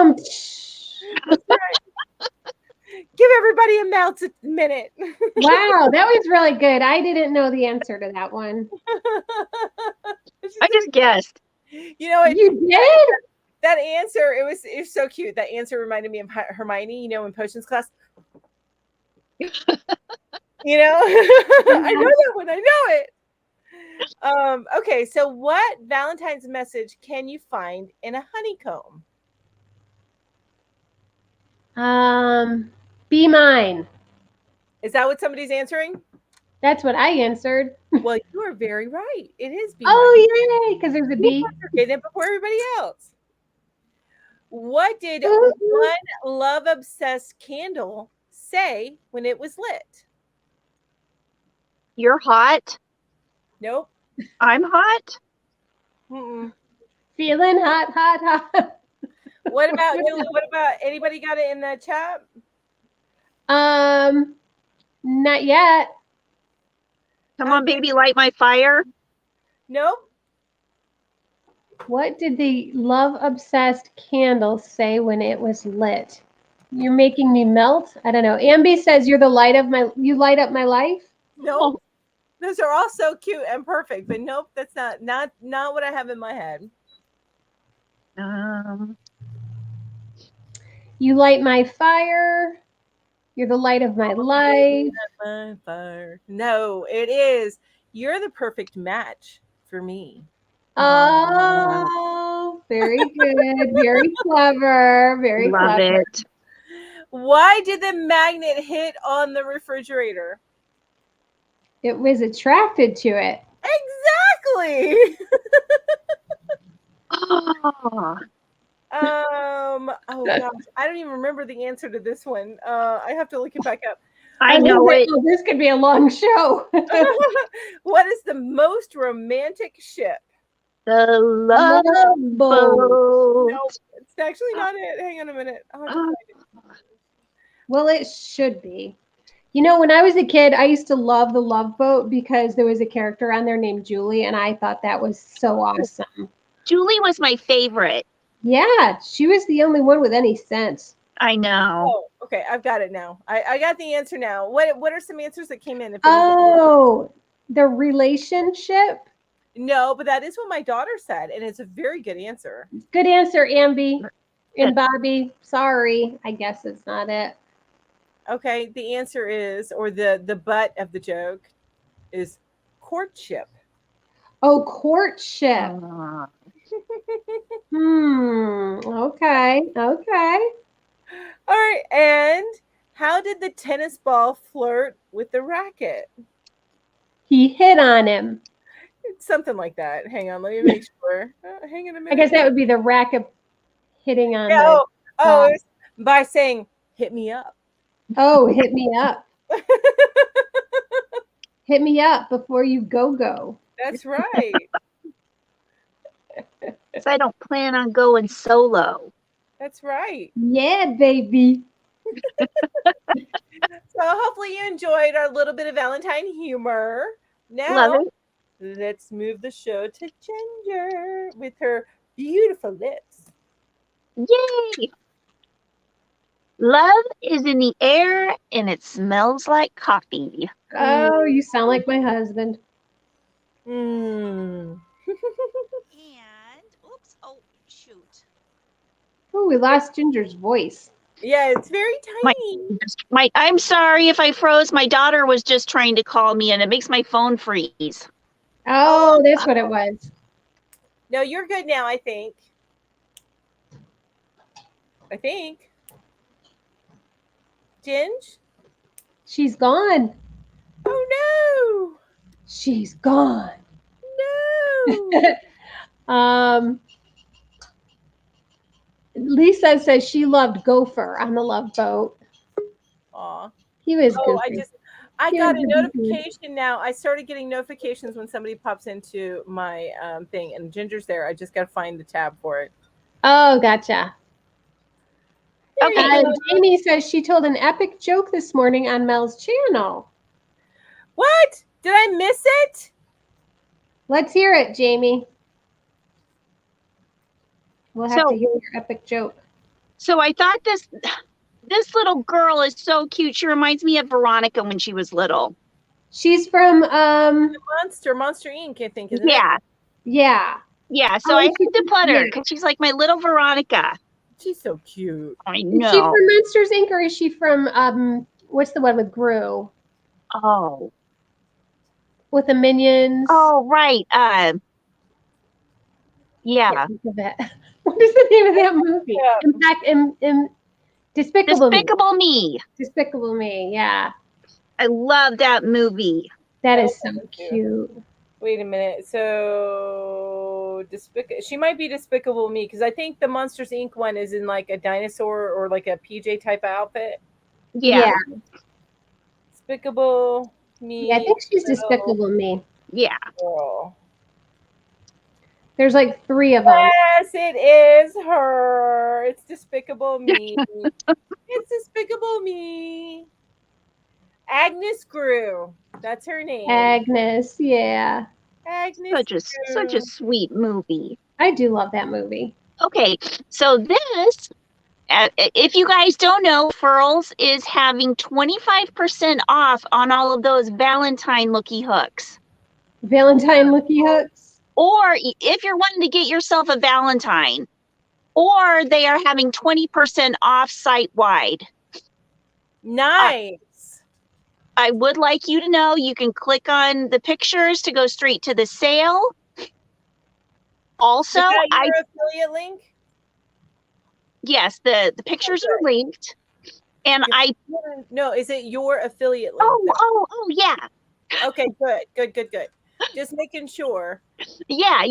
give everybody a minute. Wow, that was really good. I didn't know the answer to that one. I just guessed. You know what? You did? That answer, it was so cute. That answer reminded me of Hermione, you know, in potions class. You know, I know that one. I know it. Okay, so what Valentine's message can you find in a honeycomb? Be mine. Is that what somebody's answering? That's what I answered. Well, you are very right. It is be mine. Yay, because there's a B. Getting it before everybody else. What did one love-obsessed candle say when it was lit? You're hot. Nope. I'm hot. Mm-mm. Feeling hot, hot, hot. What about anybody got it in the chat? Not yet. Come on, baby, light my fire. Nope. What did the love-obsessed candle say when it was lit? You're making me melt? I don't know. Ambi says you light up my life. Nope. Those are all so cute and perfect, but nope, that's not what I have in my head. You light my fire. You're the light of my life. My fire. No, it is. You're the perfect match for me. Oh, very good. Very clever. Very Love clever. it. Why did the magnet hit on the refrigerator? It was attracted to it. Exactly. Oh. Oh gosh, I don't even remember the answer to this one. I have to look it back up. I know it. Oh, this could be a long show. What is the most romantic ship? The love boat. Nope, it's actually not it. Hang on a minute. Well, it should be. You know, when I was a kid, I used to love the Love Boat because there was a character on there named Julie, and I thought that was so awesome. Julie was my favorite. Yeah, she was the only one with any sense. I know. Oh, okay. I've got it now. I got the answer now. What are some answers that came in? Oh, the relationship. No, but that is what my daughter said, and it's a very good answer. Good answer, Amby and Bobby. Sorry, I guess it's not it. Okay, the answer is, or the butt of the joke is courtship. Oh, courtship. Okay. Okay. All right, and how did the tennis ball flirt with the racket? He hit on him. It's something like that. Hang on, let me make sure. Hang on a minute. I guess that would be the racket hitting on Yeah, the. oh, it was by saying, "Hit me up." Oh, hit me up. Hit me up before you go. That's right. So I don't plan on going solo. That's right. Yeah, baby. So hopefully you enjoyed our little bit of Valentine humor. Now, Love it. let's move the show to Ginger with her beautiful lips. Yay! Love is in the air and it smells like coffee. Oh, you sound like my husband. Mm. And oops, oh shoot. Oh, we lost Ginger's voice. Yeah, it's very tiny. I'm sorry if I froze. My daughter was just trying to call me and it makes my phone freeze. Oh, that's what it was. No, you're good now, I think. Ginge? She's gone. Oh, no. She's gone. No. Lisa says she loved Gopher on the Love Boat. Aw. He was Oh, goofy. I got a notification now. I started getting notifications when somebody pops into my thing, and Ginger's there. I just got to find the tab for it. Oh, gotcha. Okay. Jamie says she told an epic joke this morning on Mel's channel. What? Did I miss it? Let's hear it, Jamie. We'll have to hear your epic joke. So I thought this little girl is so cute. She reminds me of Veronica when she was little. She's from Monster Inc. I think, isn't it? Yeah. So I had to put her because she's like my little Veronica. She's so cute. I know. Is she from Monsters Inc. or is she from what's the one with Gru? Oh. With the Minions. Oh, right. Yeah. What is the name of that movie? Yeah. Despicable Me. Despicable Me, yeah. I love that movie. That is so cute. Wait a minute. So she might be Despicable Me because I think the Monsters Inc. one is in like a dinosaur or like a PJ type of outfit. Yeah. Despicable Me. Yeah, I think she's Despicable Me. Yeah. Girl. There's like 3 of them. Yes, it is her. It's Despicable Me. It's Despicable Me. Agnes Grew. That's her name. Agnes, yeah. Agnes. Such a sweet movie. I do love that movie. Okay, so this, if you guys don't know, Furls is having 25% off on all of those Valentine looky hooks. Valentine looky hooks? Or if you're wanting to get yourself a Valentine, or they are having 20% off site-wide. Nice. I would like you to know you can click on the pictures to go straight to the sale. Also, is that your affiliate link? Yes, the pictures are linked. And No, is it your affiliate link? Oh, yeah. Okay, good. Just making sure. Yeah.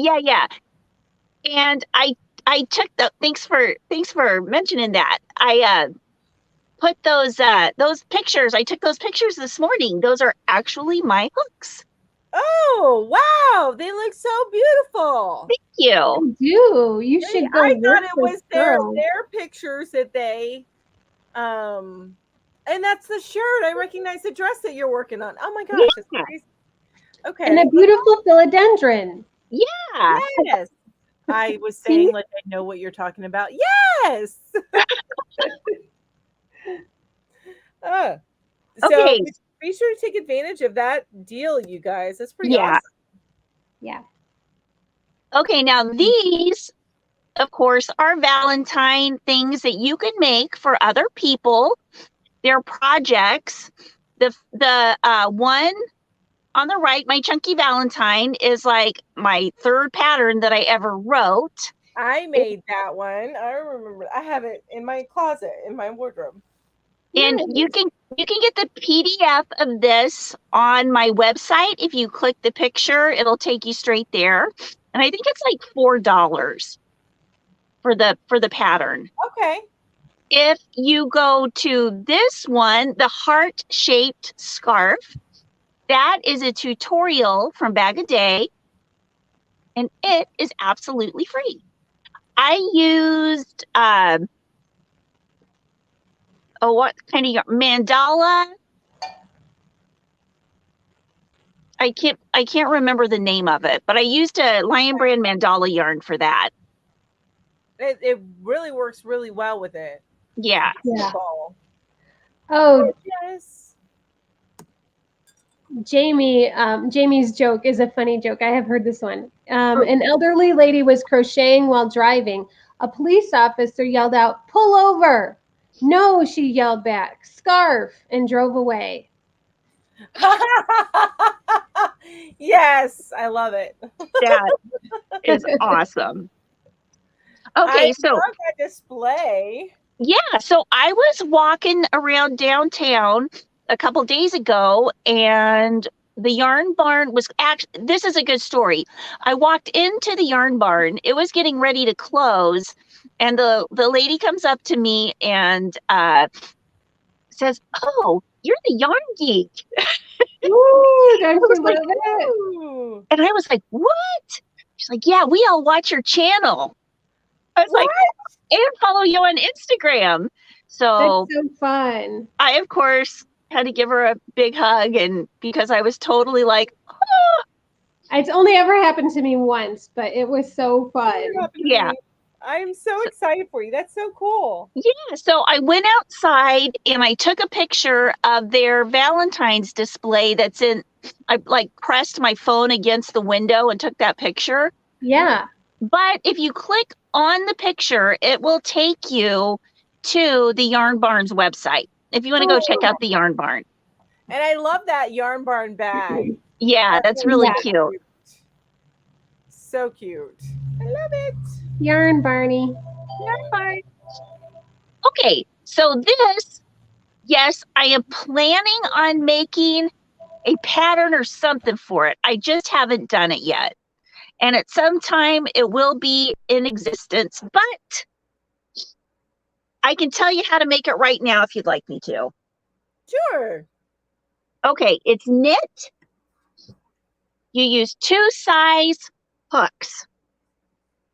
And I took thanks for mentioning that. I put those pictures. I took those pictures this morning. Those are actually my hooks. Oh, wow. They look so beautiful. Thank you. They do. You should go. I thought it was their pictures that they And that's the shirt. I recognize the dress that you're working on. Oh my gosh, that's Yeah. crazy. Okay. And a beautiful philodendron. Yeah. Yes. I was saying like I know what you're talking about. Yes. So Okay. be sure to take advantage of that deal, you guys. That's pretty Yeah. awesome. Yeah. Okay, now these, of course, are Valentine things that you can make for other people. They're projects. The one on the right, my Chunky Valentine, is like my third pattern that I ever wrote. I made that one. I remember. I have it in my closet, in my wardrobe. And you can get the PDF of this on my website. If you click the picture, it'll take you straight there. And I think it's like $4 for the pattern. Okay. If you go to this one, the heart-shaped scarf, that is a tutorial from Bag a Day, and it is absolutely free. I used what kind of mandala? I can't remember the name of it, but I used a Lion Brand mandala yarn for that. It really works really well with it. Yeah. Yeah. Ball. Oh, Yes. Jamie's joke is a funny joke. I have heard this one. An elderly lady was crocheting while driving. A police officer yelled out, "Pull over!" "No," she yelled back, "Scarf," and drove away. Yes, I love it. That is awesome. Okay, I so love that display. yeah, so I was walking around downtown a couple days ago, and the yarn barn was actually, this is a good story. I walked into the yarn barn, it was getting ready to close, and the lady comes up to me and says, "Oh, you're the yarn geek." Ooh, don't you like, love it? Ooh. And I was like, "What?" She's like, "Yeah, we all watch your channel." I was like, "And follow you on Instagram." So That's so fun. I, of course, had to give her a big hug, and because I was totally like, "Oh." It's only ever happened to me once, but it was so fun. Yeah. I'm so excited for you. That's so cool. Yeah, so I went outside and I took a picture of their Valentine's display that's in, I like pressed my phone against the window and took that picture. Yeah. But if you click on the picture, it will take you to the Yarn Barn's website if you want to go check out the Yarn Barn. And I love that yarn barn bag. Yeah, that's really cute. So cute. I love it. Yarn Barney. Yarn Barn. Okay, so this, yes, I am planning on making a pattern or something for it. I just haven't done it yet. And at some time it will be in existence, but I can tell you how to make it right now if you'd like me to. Sure. Okay, it's knit. You use 2 size hooks.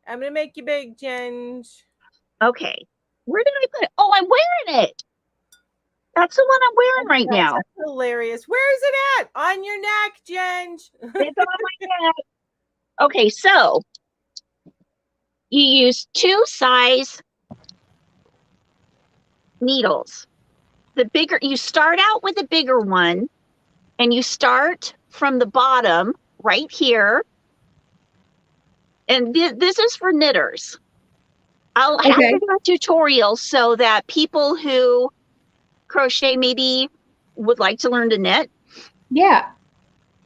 I'm going to make you big, Jen. Okay, where did I put it? Oh, I'm wearing it. That's the one I'm wearing right now. That's hilarious. Where is it at? On your neck, Jen. It's on my neck. Okay, so you use 2 size needles. The bigger, you start out with a bigger one, and you start from the bottom right here. And this is for knitters. I'll have to do a tutorial so that people who crochet maybe would like to learn to knit. Yeah.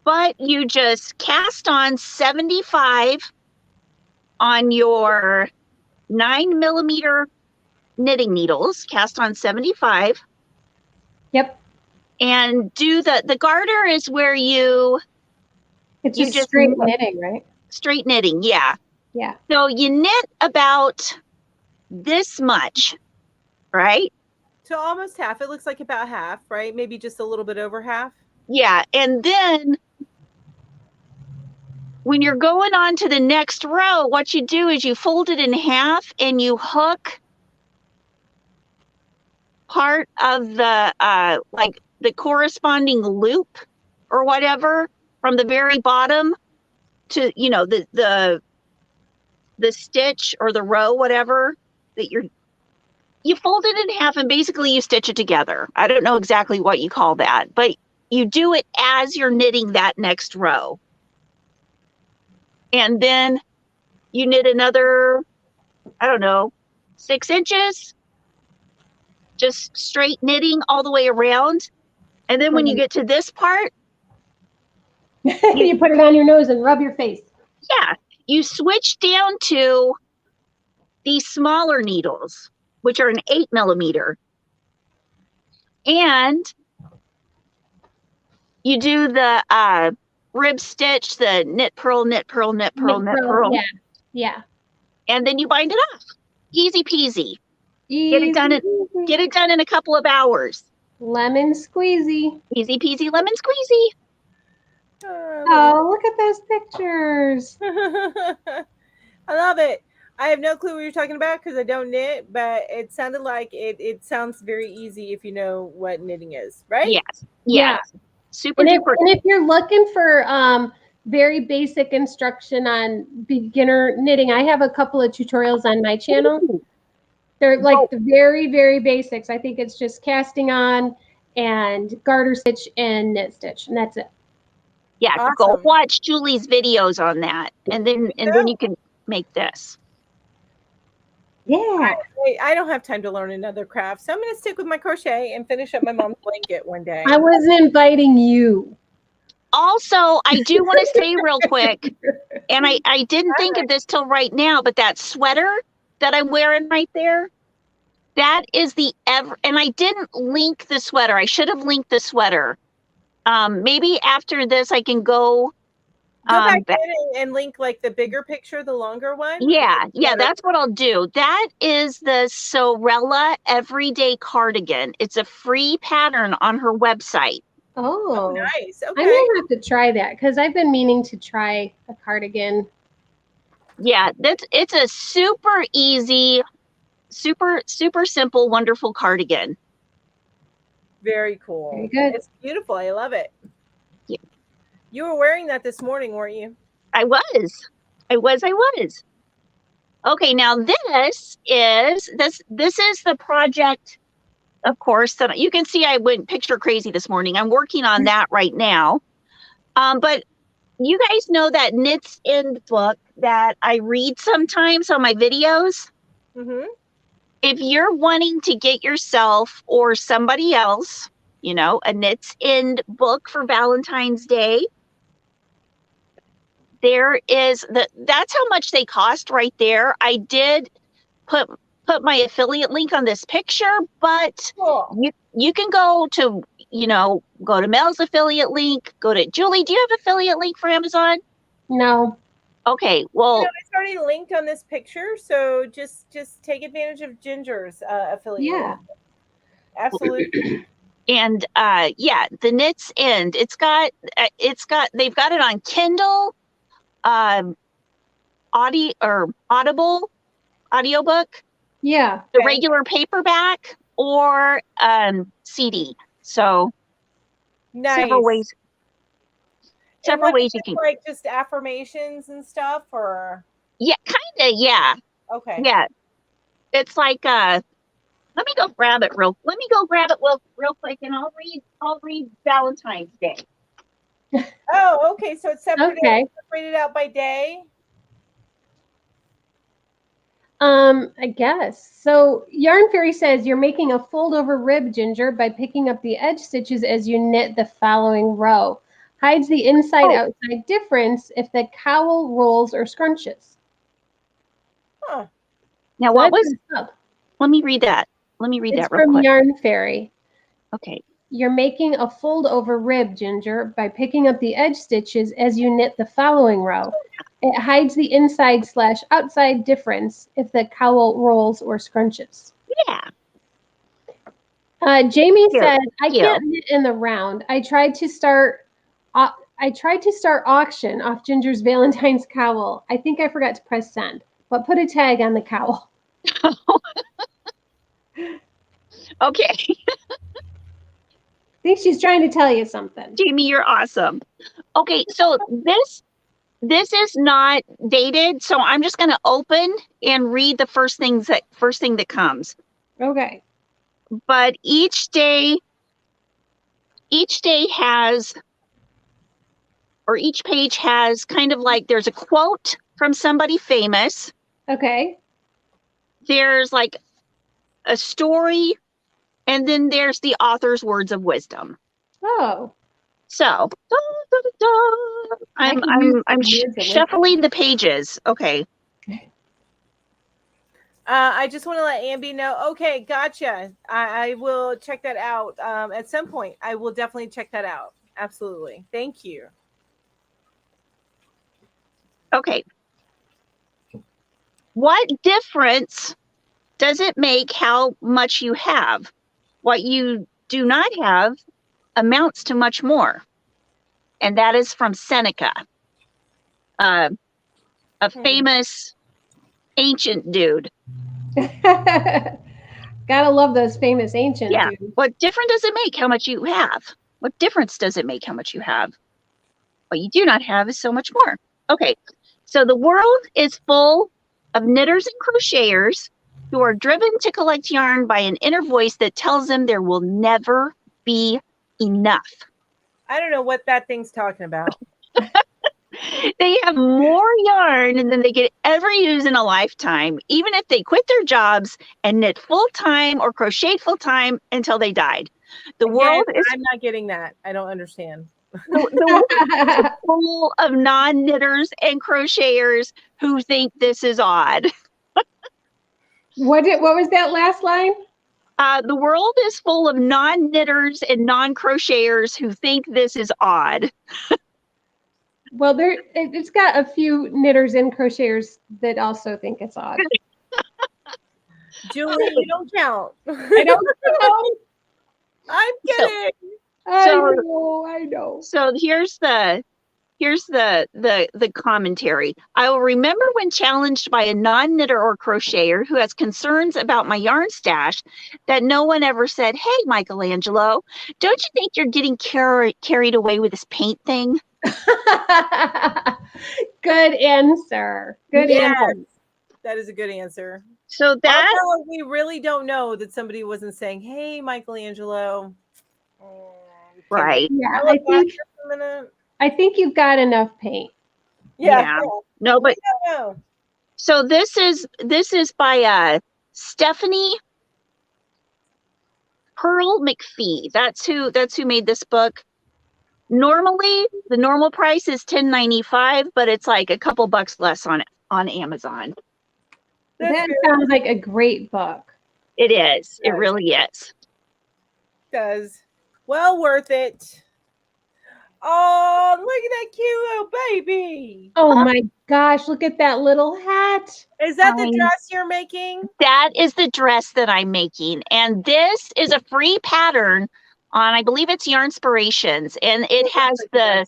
But you just cast on 75 on your 9mm knitting needles, cast on 75. Yep. And do the garter is where you just straight knitting, right? Straight knitting, yeah. Yeah. So you knit about this much, right? To almost half. It looks like about half, right? Maybe just a little bit over half. Yeah, and then when you're going on to the next row, what you do is you fold it in half and you hook part of the like the corresponding loop or whatever from the very bottom to, you know, the stitch or the row, whatever that you fold it in half and basically you stitch it together. I don't know exactly what you call that, but you do it as you're knitting that next row. And then you knit another, I don't know, 6 inches, just straight knitting all the way around. And then when you get to this part, you put it on your nose and rub your face. yeah, you switch down to these smaller needles, which are an 8 millimeter. And you do the rib stitch, the knit, purl, knit, purl, knit, purl, knit, purl. Yeah, yeah. And then you bind it off. Easy peasy. Easy Get it done peasy. get it done in a couple of hours. Lemon squeezy. Easy peasy lemon squeezy. Oh, look at those pictures. I love it. I have no clue what you're talking about because I don't knit, but it sounded like it sounds very easy if you know what knitting is, right? Yes. Yeah. Super and duper. And if you're looking for very basic instruction on beginner knitting, I have a couple of tutorials on my channel. They're like the very, very basics. I think it's just casting on and garter stitch and knit stitch, and that's it. Yeah, Awesome. Go watch Julie's videos on that, and then you can make this. Yeah. I don't have time to learn another craft, so I'm going to stick with my crochet and finish up my mom's blanket one day. I wasn't inviting you. Also, I do want to say real quick, and I didn't think of this till right now, but that sweater that I'm wearing right there, that is and I didn't link the sweater. I should have linked the sweater. Maybe after this I can go back in and link like the bigger picture, the longer one. Yeah, that's what I'll do. That is the Sorella Everyday Cardigan. It's a free pattern on her website. Oh, nice. Okay. I may have to try that because I've been meaning to try a cardigan. Yeah, it's a super easy, super simple, wonderful cardigan. Very cool. Very good. It's beautiful. I love it. Yeah. You were wearing that this morning, weren't you? I was. Okay, now this is the project, of course, that you can see I went picture crazy this morning. I'm working on that right now. But you guys know that Knits End book that I read sometimes on my videos? Mm-hmm. If you're wanting to get yourself or somebody else, you know, a Knits End book for Valentine's Day, there is that's how much they cost right there. I did put my affiliate link on this picture, but cool. You can go to, go to Mel's affiliate link, go to Julie. Do you have affiliate link for Amazon? No. Okay, well, it's already linked on this picture, so just take advantage of Ginger's affiliate. Yeah, absolutely. And the Knits End. They've got it on Kindle, Audible audiobook. Yeah, the regular paperback or CD. So nice. Several ways you can, like just affirmations and stuff, or kind of, yeah. Okay. Yeah. It's like let me go grab it real quick, and I'll read Valentine's Day. Oh, okay. So it's separated out by day. I guess. So Yarn Fairy says you're making a fold over rib, Ginger, by picking up the edge stitches as you knit the following row. Hides the inside-outside difference if the cowl rolls or scrunches. Huh. Now, so what was? Let me read that. Let me read that real quick. From Yarn Fairy. Okay. You're making a fold over rib, Ginger, by picking up the edge stitches as you knit the following row. It hides the inside/outside difference if the cowl rolls or scrunches. Yeah. Jamie said, I can't knit in the round. I tried to start auction off Ginger's Valentine's cowl. I think I forgot to press send, but put a tag on the cowl. Okay. I think she's trying to tell you something. Jamie, you're awesome. Okay, so this is not dated, so I'm just going to open and read the first thing that comes. Okay. But each day has, or each page has kind of like, there's a quote from somebody famous. Okay. There's like a story, and then there's the author's words of wisdom. Oh. So I'm shuffling the pages. Okay. I just want to let Ambi know. Okay, gotcha. I will check that out at some point. I will definitely check that out. Absolutely. Thank you. Okay. What difference does it make how much you have? What you do not have amounts to much more. And that is from Seneca, a famous ancient dude. Gotta love those famous ancient dudes. What difference does it make how much you have? What difference does it make how much you have? What you do not have is so much more. Okay, so the world is full of knitters and crocheters who are driven to collect yarn by an inner voice that tells them there will never be enough. I don't know what that thing's talking about. They have more yarn than they could ever use in a lifetime, even if they quit their jobs and knit full-time or crochet full-time until they died. The world is... I'm not getting that. I don't understand. The world is full of non-knitters and crocheters who think this is odd. What was that last line? The world is full of non-knitters and non-crocheters who think this is odd. Well, it's got a few knitters and crocheters that also think it's odd. Julie, you don't count. I don't know. I'm kidding. I know. So here's the commentary. I will remember when challenged by a non-knitter or crocheter who has concerns about my yarn stash that no one ever said, "Hey, Michelangelo, don't you think you're getting carried away with this paint thing?" Good answer. Good answer. That is a good answer. So that we really don't know that somebody wasn't saying, "Hey, Michelangelo." Right. Yeah, I think you've got enough paint. Yeah. No, but no. So this is by Stephanie Pearl McPhee. That's who made this book. Normally, the normal price is $10.95, but it's like a couple bucks less on Amazon. That sounds like a great book. It is. It really is. It does. Well worth it. Oh, look at that cute little baby. Oh my gosh, look at that little hat. Is that the dress you're making? That is the dress that I'm making. And this is a free pattern on, I believe it's Yarnspirations. And it has the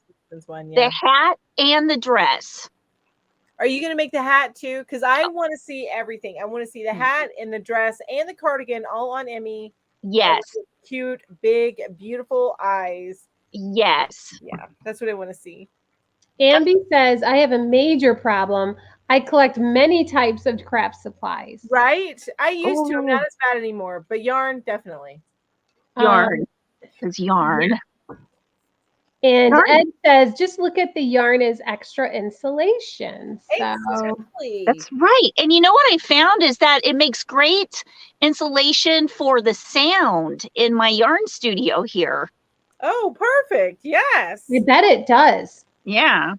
hat and the dress. Are you going to make the hat too? Because I want to see everything. I want to see the hat and the dress and the cardigan all on Emmy. Yes. Cute, big, beautiful eyes. Yes. Yeah, that's what I want to see. Ambi says, I have a major problem. I collect many types of craft supplies. Right? I used to. I'm not as bad anymore. But yarn, definitely. Yarn. It's yarn. And Ed says, just look at the yarn as extra insulation. So exactly. That's right. And you know what I found is that it makes great insulation for the sound in my yarn studio here. Oh, perfect. Yes. I bet it does. Yeah.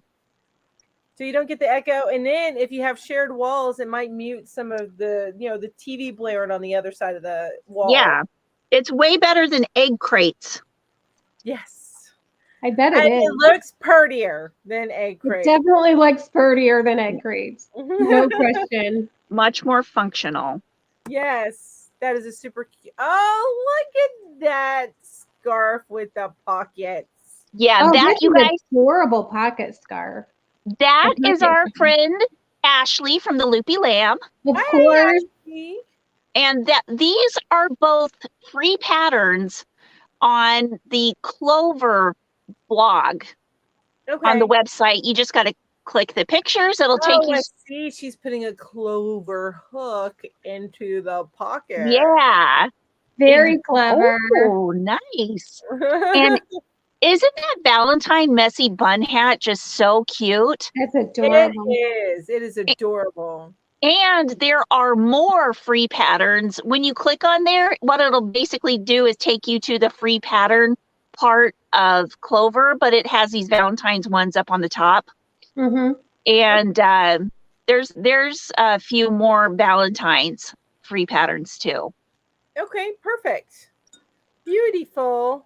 So you don't get the echo. And then if you have shared walls, it might mute some of the, the TV blaring on the other side of the wall. Yeah. It's way better than egg crates. Yes. I bet it is. It looks prettier than egg crates. It definitely looks prettier than egg crates. No question. Much more functional. Yes. That is a super cute. Oh, look at that scarf with the pockets. Yeah, that you guys, adorable pocket scarf. That is our friend Ashley from the Loopy Lamb. Of course. Ashley. And that these are both free patterns on the Clover blog on the website. You just got to click the pictures. It'll take you. I see. She's putting a clover hook into the pocket. Yeah. Very clever. Oh, nice. And isn't that Valentine messy bun hat just so cute? That's adorable. It is adorable. And there are more free patterns. When you click on there, what it'll basically do is take you to the free pattern part of Clover, but it has these Valentine's ones up on the top. Mm-hmm. And there's a few more Valentine's free patterns too. Okay, perfect. Beautiful.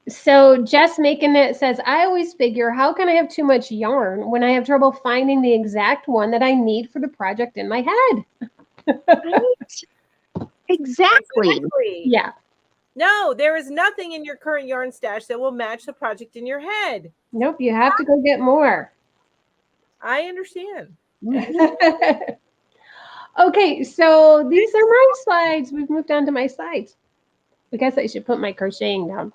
So Jess Making It says, I always figure, how can I have too much yarn when I have trouble finding the exact one that I need for the project in my head? Right? Exactly. Yeah. No, there is nothing in your current yarn stash that will match the project in your head. Nope, you have to go get more. I understand. Okay, so these are my slides. We've moved on to my slides. I guess I should put my crocheting down.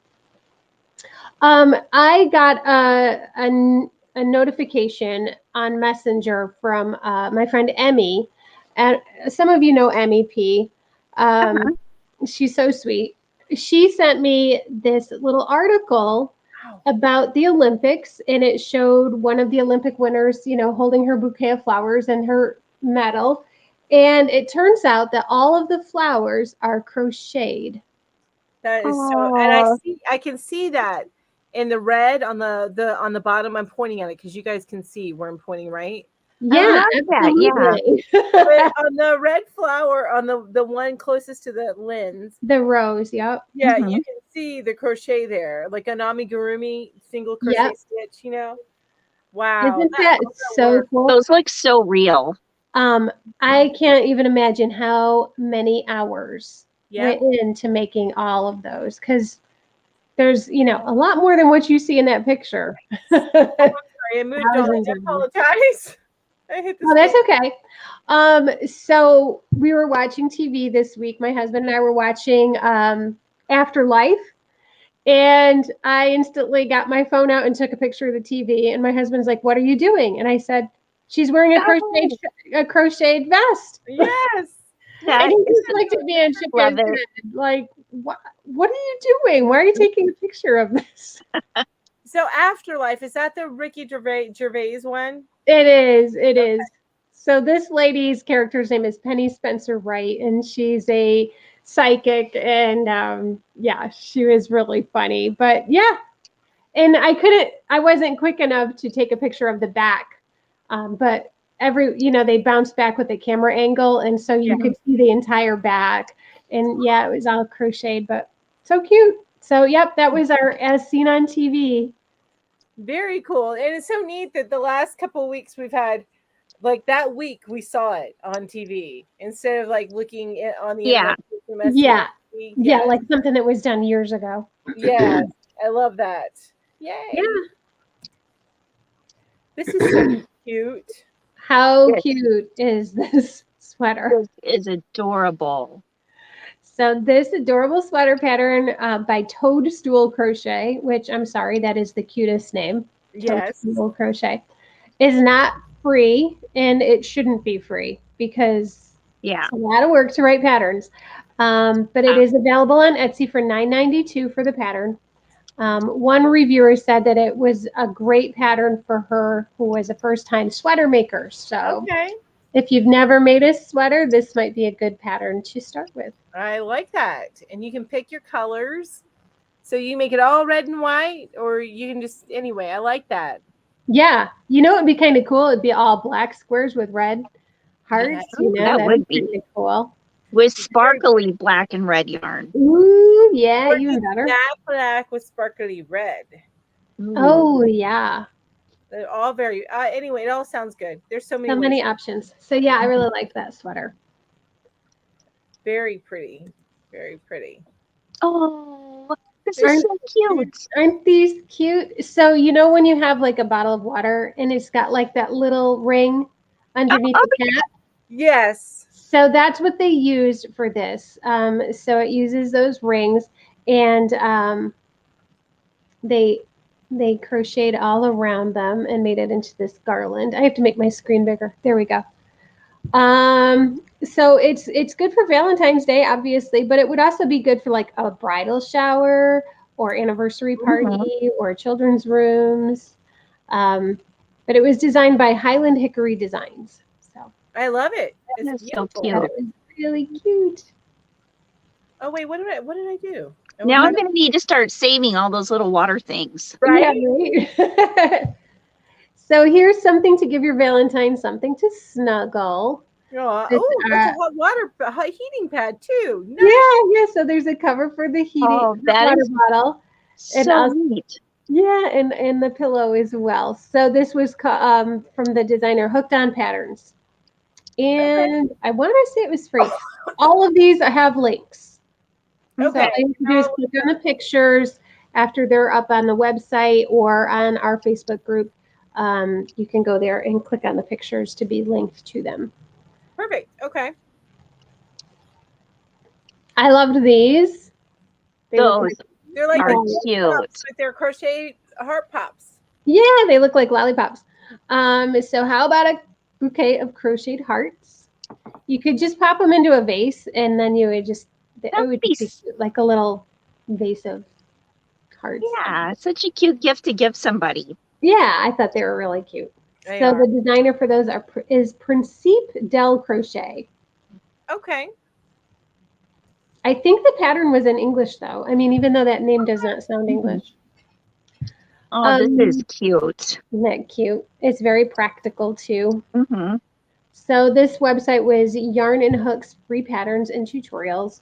I got a notification on Messenger from my friend Emmy. And some of you know Emmy P. She's so sweet. She sent me this little article about the Olympics, and it showed one of the Olympic winners, holding her bouquet of flowers and her medal. And it turns out that all of the flowers are crocheted. That is so, and I can see that in the red on the bottom. I'm pointing at it because you guys can see where I'm pointing, right? Yeah, absolutely. But on the red flower, on the one closest to the lens, the rose, yep. Yeah, you can see the crochet there, like an amigurumi single crochet stitch. Wow, isn't that so cool? Those look so real. I can't even imagine how many hours went into making all of those, because there's a lot more than what you see in that picture. I'm sorry, I moved on. I apologize. I hit this. Oh, that's okay. So we were watching TV this week. My husband and I were watching Afterlife, and I instantly got my phone out and took a picture of the TV. And my husband's like, "What are you doing?" And I said, "She's wearing a crocheted vest." Yes. And he just looked at me and shook his head, like, "What are you doing? Why are you taking a picture of this?" So Afterlife, is that the Ricky Gervais one? It is. It is. So this lady's character's name is Penny Spencer Wright, and she's a psychic, and she was really funny. But yeah, and I wasn't quick enough to take a picture of the back, but they bounced back with the camera angle, and so you could see the entire back, and it was all crocheted, but so cute. So yep, that was our as seen on TV. Very cool. And it's so neat that the last couple of weeks we've had, like that week we saw it on TV instead of like looking on the internet. Yeah, like something that was done years ago. Yeah, I love that. Yay. Yeah. This is so cute. How cute is this sweater? It is adorable. So this adorable sweater pattern by Toadstool Crochet, which I'm sorry, that is the cutest name. Yes. Toadstool Crochet is not free, and it shouldn't be free because it's a lot of work to write patterns. But it is available on Etsy for $9.92 for the pattern. One reviewer said that it was a great pattern for her who was a first-time sweater maker. So if you've never made a sweater, this might be a good pattern to start with. I like that. And you can pick your colors. So you make it all red and white, or you can just, anyway, I like that. Yeah. It'd be kind of cool. It'd be all black squares with red hearts. That would be pretty cool. With sparkly black and red yarn. Ooh, yeah, even better. Black with sparkly red. Ooh. Oh, yeah. They're all very, anyway, it all sounds good. There's so many options. So yeah, I really like that sweater. Very pretty. Very pretty. Oh, this is so cute. Aren't these cute? So when you have like a bottle of water and it's got like that little ring underneath the cap? Yes. So that's what they used for this. So it uses those rings, and they crocheted all around them and made it into this garland. I have to make my screen bigger. There we go. So it's good for Valentine's Day, obviously, but it would also be good for like a bridal shower or anniversary party or children's rooms. But it was designed by Highland Hickory Designs. So I love it. It's That's so beautiful. cute. it was really cute. Oh wait, what did I do? Now I'm going to need to start saving all those little water things. Right? Yeah, right. So here's something to give your Valentine something to snuggle. Oh, It's, that's a hot heating pad too. Nice. Yeah. So there's a cover for the heating Oh, that water is bottle. And so also- neat. Yeah, and the pillow as well. So this was from the designer Hooked On Patterns. And I want to say it was free. All of these have links. Okay. So all you can do is click on the pictures after they're up on the website or on our Facebook group. You can go there and click on the pictures to be linked to them. Perfect. Okay. I loved these. They look Those They're like are the cute. pops with their crochet heart pops. Yeah, they look like lollipops. So how about a bouquet of crocheted hearts? You could just pop them into a vase, and then you would just it would be cute, like a little vase of hearts. Yeah, such a cute gift to give somebody. Yeah, I thought they were really cute. They So are. Mm-hmm. the designer for those is Principe del Crochet. Okay. I think the pattern was in English, though. I mean, even though that name does not sound English. Oh, this is cute. Isn't that cute? It's very practical, too. Mm-hmm. So this website was Yarn and Hooks free patterns and tutorials.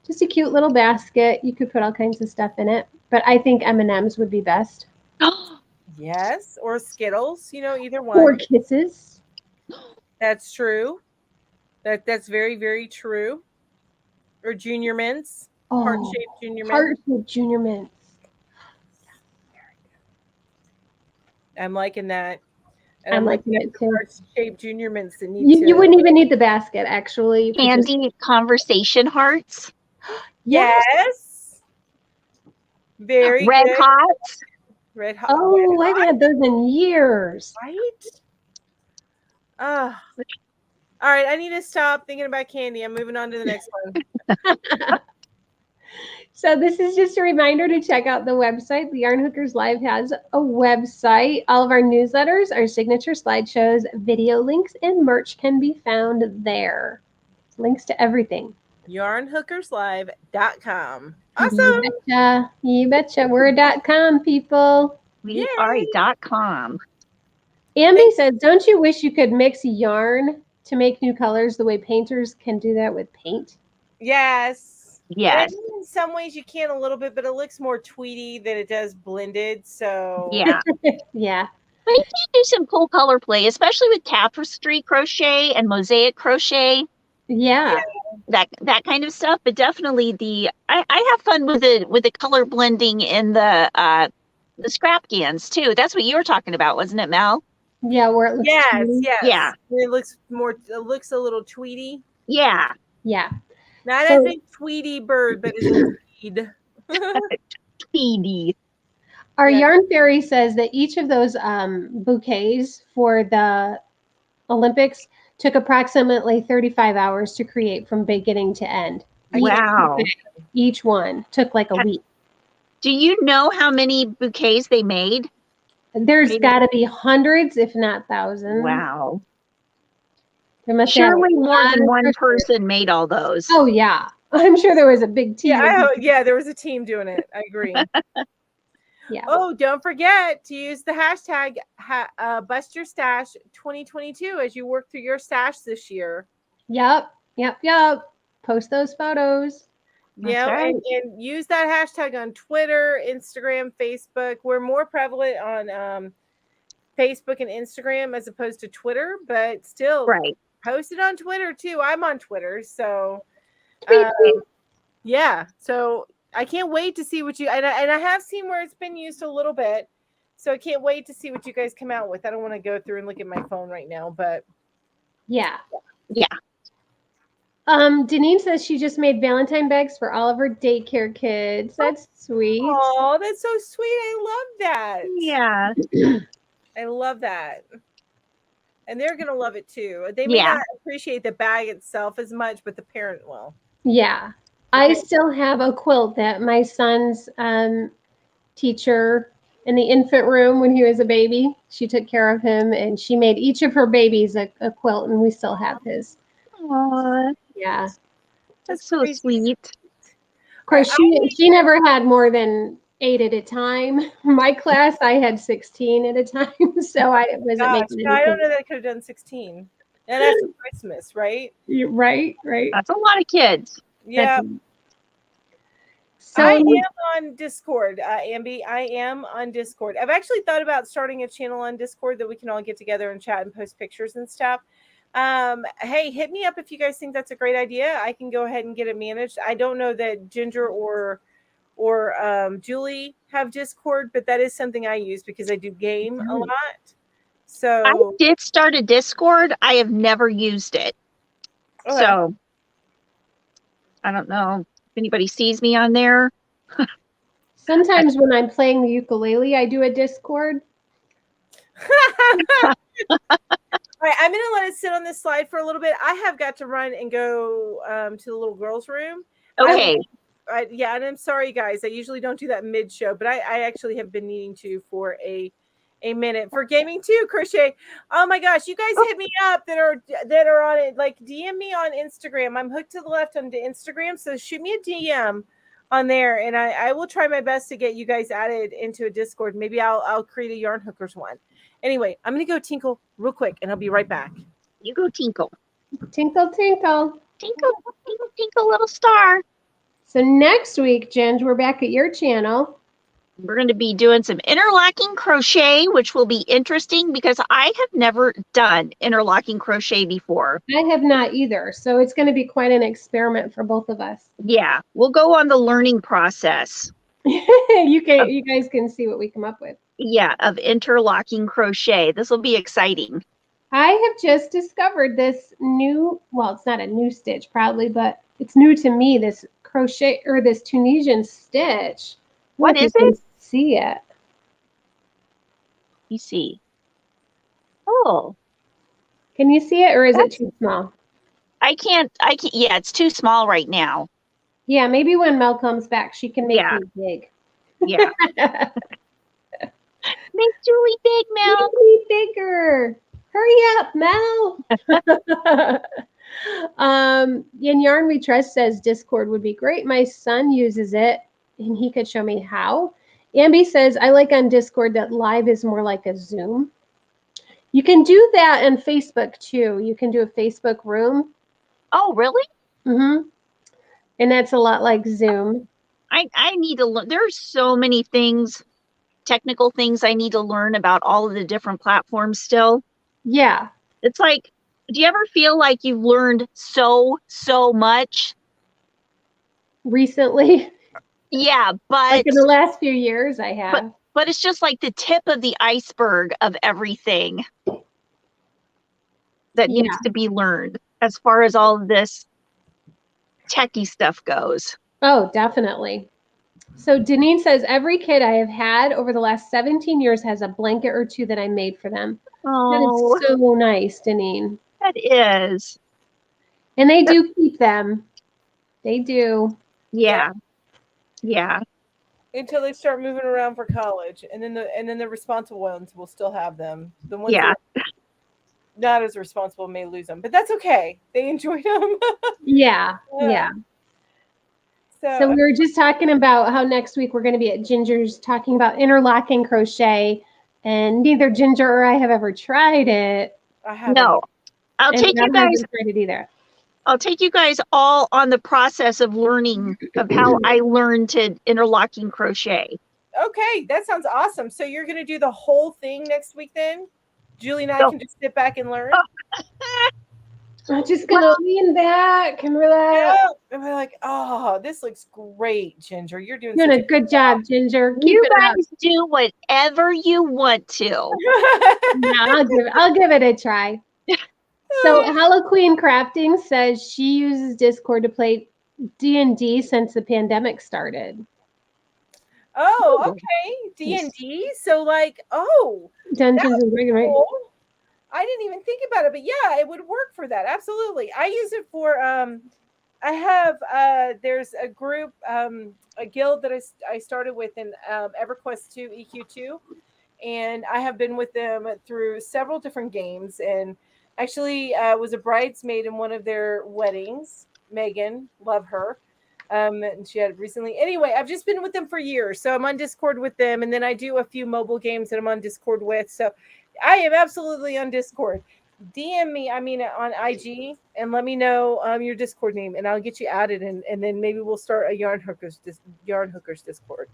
Just a cute little basket. You could put all kinds of stuff in it. But I think M&Ms would be best. Yes, or Skittles. Either one. Or kisses. That's true. That's very, very true. Or Junior Mints. Oh, Heart-shaped Junior Mints. heart-shaped Junior Mints. I'm liking that. And I'm liking it too. Heart-shaped Junior Mints that need You wouldn't even need the basket, actually. You could just- Candy conversation hearts. Yes. Very Red good. Hots. Red hot. Oh, I've had those in years. Right? All right, I need to stop thinking about candy. I'm moving on to the next one. So this is just a reminder to check out the website. The Yarn Hookers Live has a website. All of our newsletters, our signature slideshows, video links, and merch can be found there. Links to everything. yarnhookerslive.com. Awesome. You betcha. We're a .com, people. We are a .com. Amby says, don't you wish you could mix yarn to make new colors the way painters can do that with paint? Yes. Yes. And in some ways you can a little bit, but it looks more tweedy than it does blended. So Yeah. Yeah. But you can do some cool color play, especially with tapestry crochet and mosaic crochet. Yeah. That kind of stuff. But definitely I have fun with the color blending in the scrap cans too. That's what you were talking about, wasn't it, Mel? Yeah, where it looks yes. Yeah. It looks a little tweedy. Yeah. Yeah. Not as a Tweety bird, but as a tweed. Tweedy. Our Yarn Fairy says that each of those bouquets for the Olympics took approximately 35 hours to create from beginning to end. Wow. Each one took like a week. Do you know how many bouquets they made? There's got to be hundreds, if not thousands. Wow. There must Surely have more than one person made all those. Oh, yeah. I'm sure there was a big team. Yeah, there was a team doing it. I agree. Yeah. Oh, don't forget to use the hashtag BustYourStash2022 as you work through your stash this year. Yep. Post those photos. Yeah, right. and use that hashtag on Twitter, Instagram, Facebook. We're more prevalent on Facebook and Instagram as opposed to Twitter, but still post it on Twitter too. I'm on Twitter, so yeah. So I can't wait to see what you and I have seen where it's been used a little bit, so I can't wait to see what you guys come out with. I don't want to go through and look at my phone right now, but yeah. Denise says she just made Valentine bags for all of her daycare kids. That's sweet. Oh, that's so sweet. I love that. Yeah. I love that. And they're gonna love it too. They may not appreciate the bag itself as much, but the parent will. Yeah. I still have a quilt that my son's teacher in the infant room when he was a baby, she took care of him and she made each of her babies a quilt, and we still have his. Aww, Yeah. that's so sweet. Of course, she never had more than 8 at a time. My class, I had 16 at a time, so I wasn't making I don't know that I could have done 16. And after Christmas, right? Right. That's a lot of kids. Yeah. So I am on Discord, Ambi. I am on Discord. I've actually thought about starting a channel on Discord that we can all get together and chat and post pictures and stuff. Hey, hit me up if you guys think that's a great idea. I can go ahead and get it managed. I don't know that Ginger or Julie have Discord, but that is something I use because I do game a lot. So I did start a Discord. I have never used it. Okay. So I don't know if anybody sees me on there. Sometimes when I'm playing the ukulele, I do a Discord. All right, I'm going to let it sit on this slide for a little bit. I have got to run and go to the little girls' room. Okay. Yeah, and I'm sorry, guys. I usually don't do that mid-show, but I actually have been needing to for a minute for gaming too. Crochet. Oh my gosh, you guys hit me up that are on it. Like DM me on Instagram. I'm hooked to the left on the Instagram, so shoot me a DM on there, and I will try my best to get you guys added into a Discord. Maybe I'll create a yarn hookers one. Anyway, I'm gonna go tinkle real quick, and I'll be right back. You go tinkle. Tinkle, tinkle. Tinkle, tinkle, tinkle, little star. So next week, Jen, we're back at your channel. We're going to be doing some interlocking crochet, which will be interesting because I have never done interlocking crochet before. I have not either. So it's going to be quite an experiment for both of us. Yeah, we'll go on the learning process. You guys can see what we come up with. Yeah, of interlocking crochet. This will be exciting. I have just discovered this new, well, it's not a new stitch probably, but it's new to me, this crochet or this Tunisian stitch. What is it? See it. Let me see. Oh. Can you see it, or is it too small? I can't, yeah, it's too small right now. Yeah, maybe when Mel comes back, she can make me big. Yeah. Make Julie big, Mel. Make me bigger. Hurry up, Mel. In Yarn We Trust says Discord would be great. My son uses it, and he could show me how. Ambi says, I like on Discord that live is more like a Zoom. You can do that on Facebook too. You can do a Facebook room. Oh, really? Mm-hmm. And that's a lot like Zoom. I need to learn. There's so many things, technical things I need to learn about all of the different platforms still. Yeah. It's like, do you ever feel like you've learned so much? Recently? Yeah, but like in the last few years I have. But it's just like the tip of the iceberg of everything that needs to be learned as far as all of this techie stuff goes. Oh, definitely. So Denise says, every kid I have had over the last 17 years has a blanket or two that I made for them. Oh, that is so nice, Denise. That is. And they do keep them. They do. Yeah. Yeah. Until they start moving around for college, and then the responsible ones will still have them. The ones that are not as responsible may lose them, but that's okay. They enjoy them. Yeah. So we were just talking about how next week we're going to be at Ginger's talking about interlocking crochet, and neither Ginger or I have ever tried it. I haven't. No. I'll take you guys. Tried it either. I'll take you guys all on the process of learning of how I learned to interlocking crochet. Okay, that sounds awesome. So you're going to do the whole thing next week then? Julie and I can just sit back and learn? I'm just going to lean back and relax. Yeah. And we're like, oh, this looks great, Ginger. You're doing a good job, Ginger. You guys do whatever you want to. Yeah, I'll give it a try. So Hello Queen Crafting says she uses Discord to play D&D since the pandemic started. Oh, okay. D&D. So like, Dungeons that's and Dragons, right? cool. I didn't even think about it, but yeah, it would work for that. Absolutely. I use it for I have there's a group a guild that I started with in EverQuest 2 EQ2, and I have been with them through several different games, and actually was a bridesmaid in one of their weddings. Megan, love her. And she had recently. Anyway, I've just been with them for years, so I'm on Discord with them, and then I do a few mobile games that I'm on Discord with. So I am absolutely on Discord. DM me, I mean, on IG, and let me know your Discord name, and I'll get you added, and then maybe we'll start a yarn hookers Discord.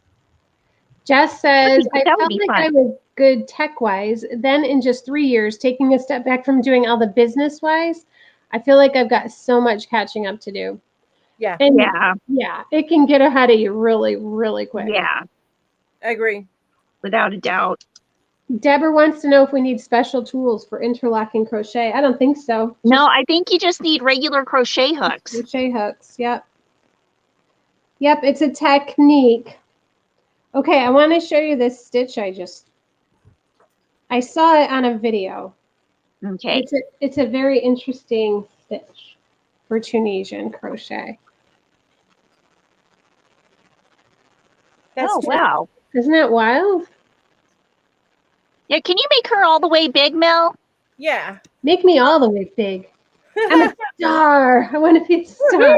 Jess says, I That would felt be like fun. I was good tech-wise. Then in just 3 years, taking a step back from doing all the business-wise, I feel like I've got so much catching up to do. Yeah, And Yeah. it can get ahead of you really, really quick. Yeah. I agree. Without a doubt. Deborah wants to know if we need special tools for interlocking crochet. I don't think so. No, I think you just need regular crochet hooks. Crochet hooks. Yep. Yep, it's a technique. Okay, I want to show you this stitch I saw it on a video. Okay. It's a very interesting stitch for Tunisian crochet. Oh, wow. Isn't that wild? Yeah, can you make her all the way big, Mel? Yeah. Make me all the way big. I'm a star. I want to be a star.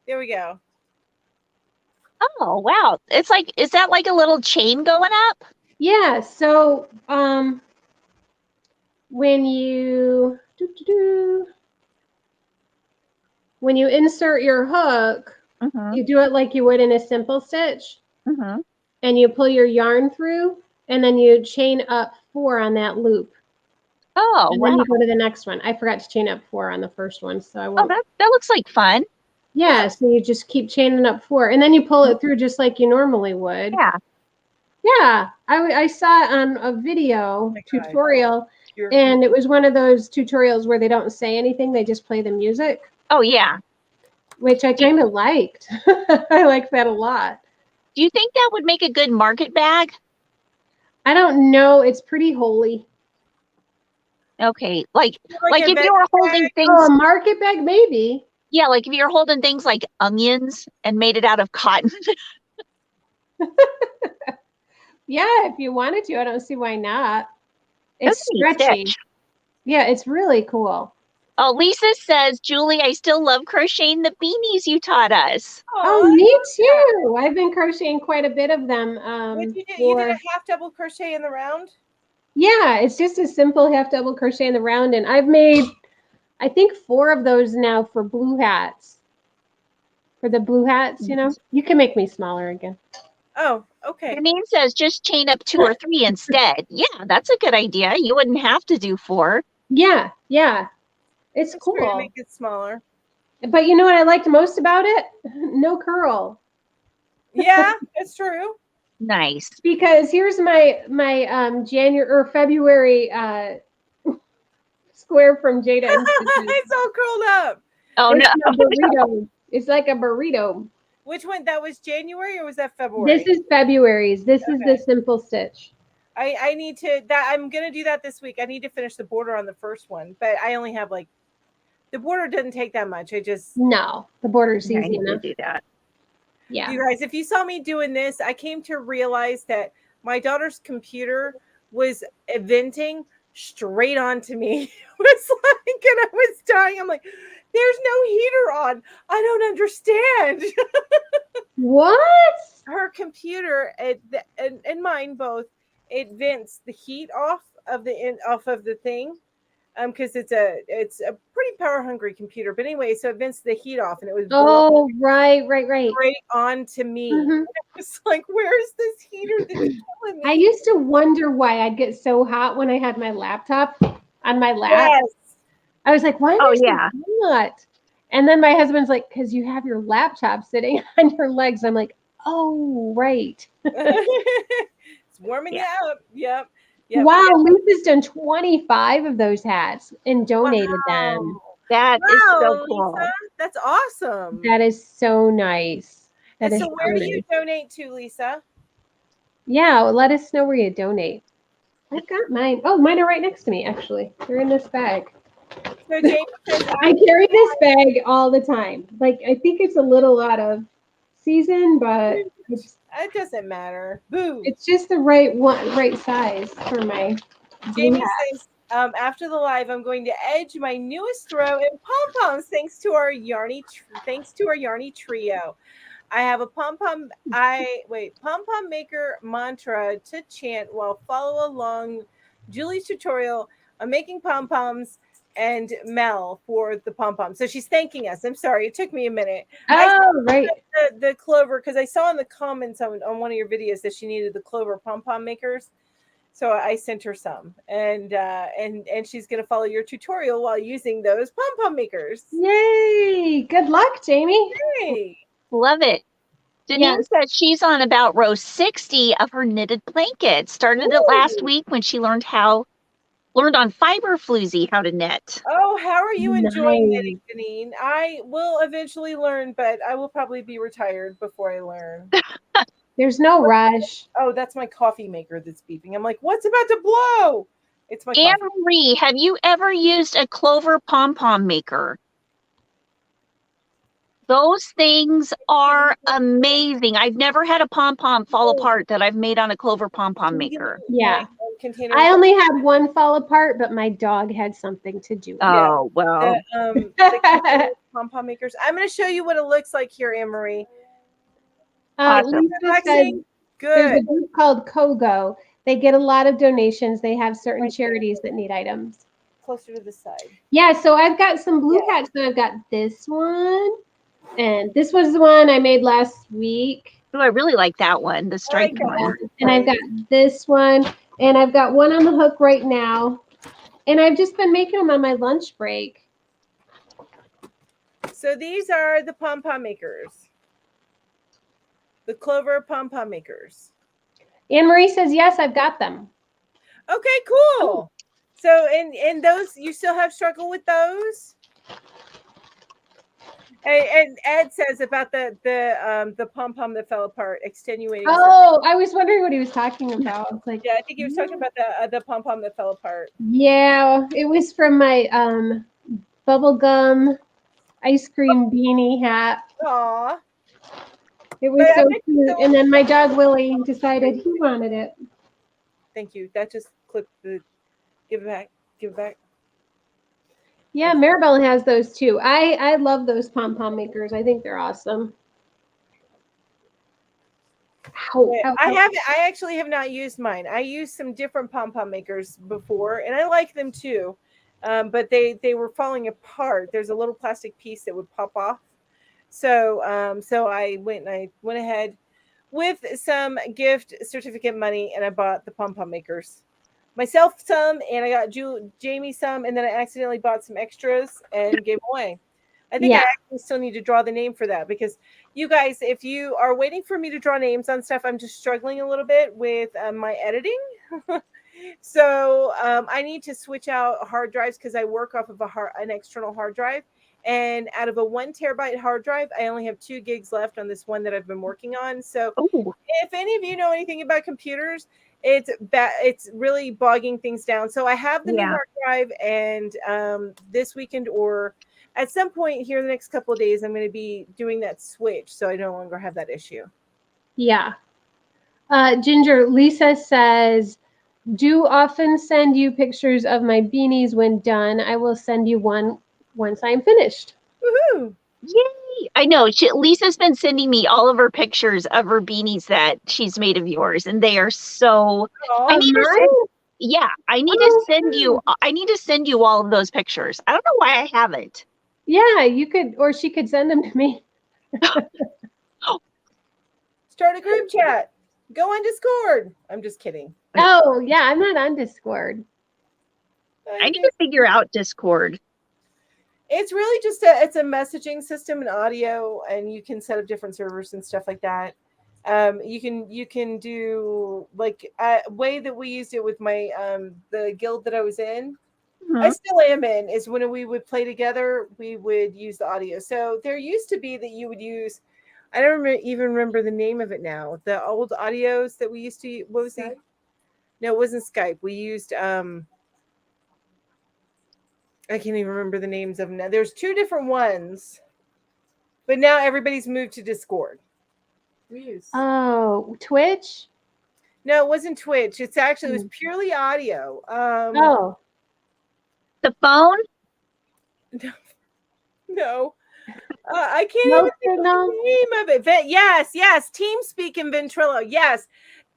There we go. Oh, wow. It's like, is that like a little chain going up? Yeah, so when you insert your hook, you do it like you would in a simple stitch, and you pull your yarn through, and then you chain up 4 on that loop. Oh, and wow. then you go to the next one. I forgot to chain up 4 on the first one, so I won't. Oh, that looks like fun. Yeah, so you just keep chaining up 4, and then you pull it through just like you normally would. Yeah. Yeah, I saw it on a video tutorial, and it was one of those tutorials where they don't say anything, they just play the music. Oh, yeah. Which I kind of liked. I liked that a lot. Do you think that would make a good market bag? I don't know. It's pretty holy. Okay, like if you were holding things. Oh, a market bag, maybe. Yeah, like if you're holding things like onions and made it out of cotton. Yeah, if you wanted to, I don't see why not. It's That's stretchy. Yeah, it's really cool. Oh, Lisa says, Julie, I still love crocheting the beanies you taught us. Oh, me too. I've been crocheting quite a bit of them. What did you do? You did a half double crochet in the round? Yeah, it's just a simple half double crochet in the round, and I've made, I think, 4 of those now for blue hats. For the blue hats, you know, you can make me smaller again. Oh, okay. Janine says just chain up 2 or 3 instead. Yeah, that's a good idea. You wouldn't have to do 4. Yeah, yeah. It's cool. To make it smaller. But you know what I liked most about it? No curl. Yeah, it's true. Nice. Because here's my January or February square from Jada Institute. It's all curled up. Oh, it's no. A burrito. It's like a burrito. Which one? That was January or was that February? This is February's. This is the simple stitch. I need to I'm gonna do that this week. I need to finish the border on the first one, but I only have like the border doesn't take that much. No, the border's easy enough. To do that. Yeah. You guys, if you saw me doing this, I came to realize that my daughter's computer was venting straight onto me. It was like, and I was dying. I'm like, there's no heater on. I don't understand. What? Her computer and mine both, it vents the heat off of the thing. Because it's a pretty power hungry computer. But anyway, so it vents the heat off, and it was right straight on to me. It's like, where is this heater that's killing me? I used to wonder why I'd get so hot when I had my laptop on my lap. Yes. I was like, why am I so hot? And then my husband's like, because you have your laptop sitting on your legs. I'm like, oh, right. It's warming you up. Yep. Yep. Wow, Yep. Lisa's done 25 of those hats and donated them. That is so Wow, cool. Lisa, that's awesome. That is so nice. That And is so, so where do you nice. donate to, Lisa? Yeah, well, let us know where you donate. I've got mine. Oh, mine are right next to me, actually. They're in this bag. So, Jamie says, I carry this bag all the time. Like, I think it's a little out of season, but it doesn't matter. Boo. it's just the right size for my blue Jamie hat. says, after the live, I'm going to edge my newest throw in pom poms thanks to our yarny trio. I have a pom pom maker mantra to chant while follow along Julie's tutorial on making pom poms and Mel for the pom pom. So she's thanking us. I'm sorry, it took me a minute. Oh, right. The clover, because I saw in the comments on one of your videos that she needed the clover pom pom makers. So I sent her some, and she's gonna follow your tutorial while using those pom pom makers. Yay! Good luck, Jamie. Yay! Love it. Denise says she's on about row 60 of her knitted blanket. Started it last week when she learned on fiber floozy how to knit. Oh, how are you enjoying Nice. knitting, Janine? I will eventually learn, but I will probably be retired before I learn. There's no rush. Oh, that's my coffee maker that's beeping. I'm like, what's about to blow? It's my Anne coffee. Marie, have you ever used a clover pom-pom maker? Those things are amazing. I've never had a pom-pom fall apart that I've made on a clover pom-pom maker. Yeah. Container. I only had one fall apart, but my dog had something to do with it. Oh, well. The pom pom makers. I'm going to show you what it looks like here, Anne Marie. Awesome. Lisa said there's Good. a group called Kogo. They get a lot of donations. They have certain charities that need items. Closer to the side. Yeah, so I've got some blue hats. So I've got this one, and this was the one I made last week. Oh, I really like that one, the striped one. And I've got this one, and I've got one on the hook right now. And I've just been making them on my lunch break. So these are the pom-pom makers. The clover pom-pom makers. Anne Marie says, yes, I've got them. Okay, cool. So and those, you still have struggle with those? And Ed says about the pom-pom that fell apart, extenuating. Oh, I was wondering what he was talking about. Like, yeah, I think he was talking about the pom-pom that fell apart. Yeah, it was from my bubblegum ice cream beanie hat. Aw. It was so cute. And then my dog Willie decided he wanted it. Thank you. That just clipped the. Give it back. Give it back. Yeah, Maribel has those too. I love those pom-pom makers. I think they're awesome. I actually have not used mine. I used some different pom-pom makers before, and I like them too. But they were falling apart. There's a little plastic piece that would pop off. So I went ahead with some gift certificate money, and I bought the pom-pom makers. Myself some, and I got Jamie some, and then I accidentally bought some extras and gave away. I think I actually still need to draw the name for that, because you guys, if you are waiting for me to draw names on stuff, I'm just struggling a little bit with my editing. So I need to switch out hard drives, because I work off of an external hard drive. And out of a 1 terabyte hard drive, I only have 2 gigs left on this one that I've been working on. So if any of you know anything about computers, it's really bogging things down. So I have the new hard drive, and this weekend or at some point here in the next couple of days, I'm going to be doing that switch, so I no longer have that issue. Yeah. Ginger, Lisa says, do often send you pictures of my beanies when done. I will send you one once I'm finished. Woohoo! Yay! I know. Lisa's been sending me all of her pictures of her beanies that she's made of yours, and they are so. I need to send you all of those pictures. I don't know why I haven't. Yeah, you could, or she could send them to me. Start a group chat. Go on Discord. I'm just kidding. Oh, yeah, I'm not on Discord. I need to figure out Discord. It's really just it's a messaging system and audio, and you can set up different servers and stuff like that. You can do like way that we used it with my the guild that I was in. I Mhm. still am in, is when we would play together, we would use the audio. So there used to be that you would use, I don't even remember the name of it now. The old audios that we used to use, what was the, no, it wasn't Skype. We used, I can't even remember the names of them now. There's two different ones, but now everybody's moved to Discord. We use. Oh, Twitch? No, it wasn't Twitch. It's actually, it was purely audio. Oh. The phone? No. I can't No even think of the name of it. Yes. TeamSpeak and Ventrilo. Yes.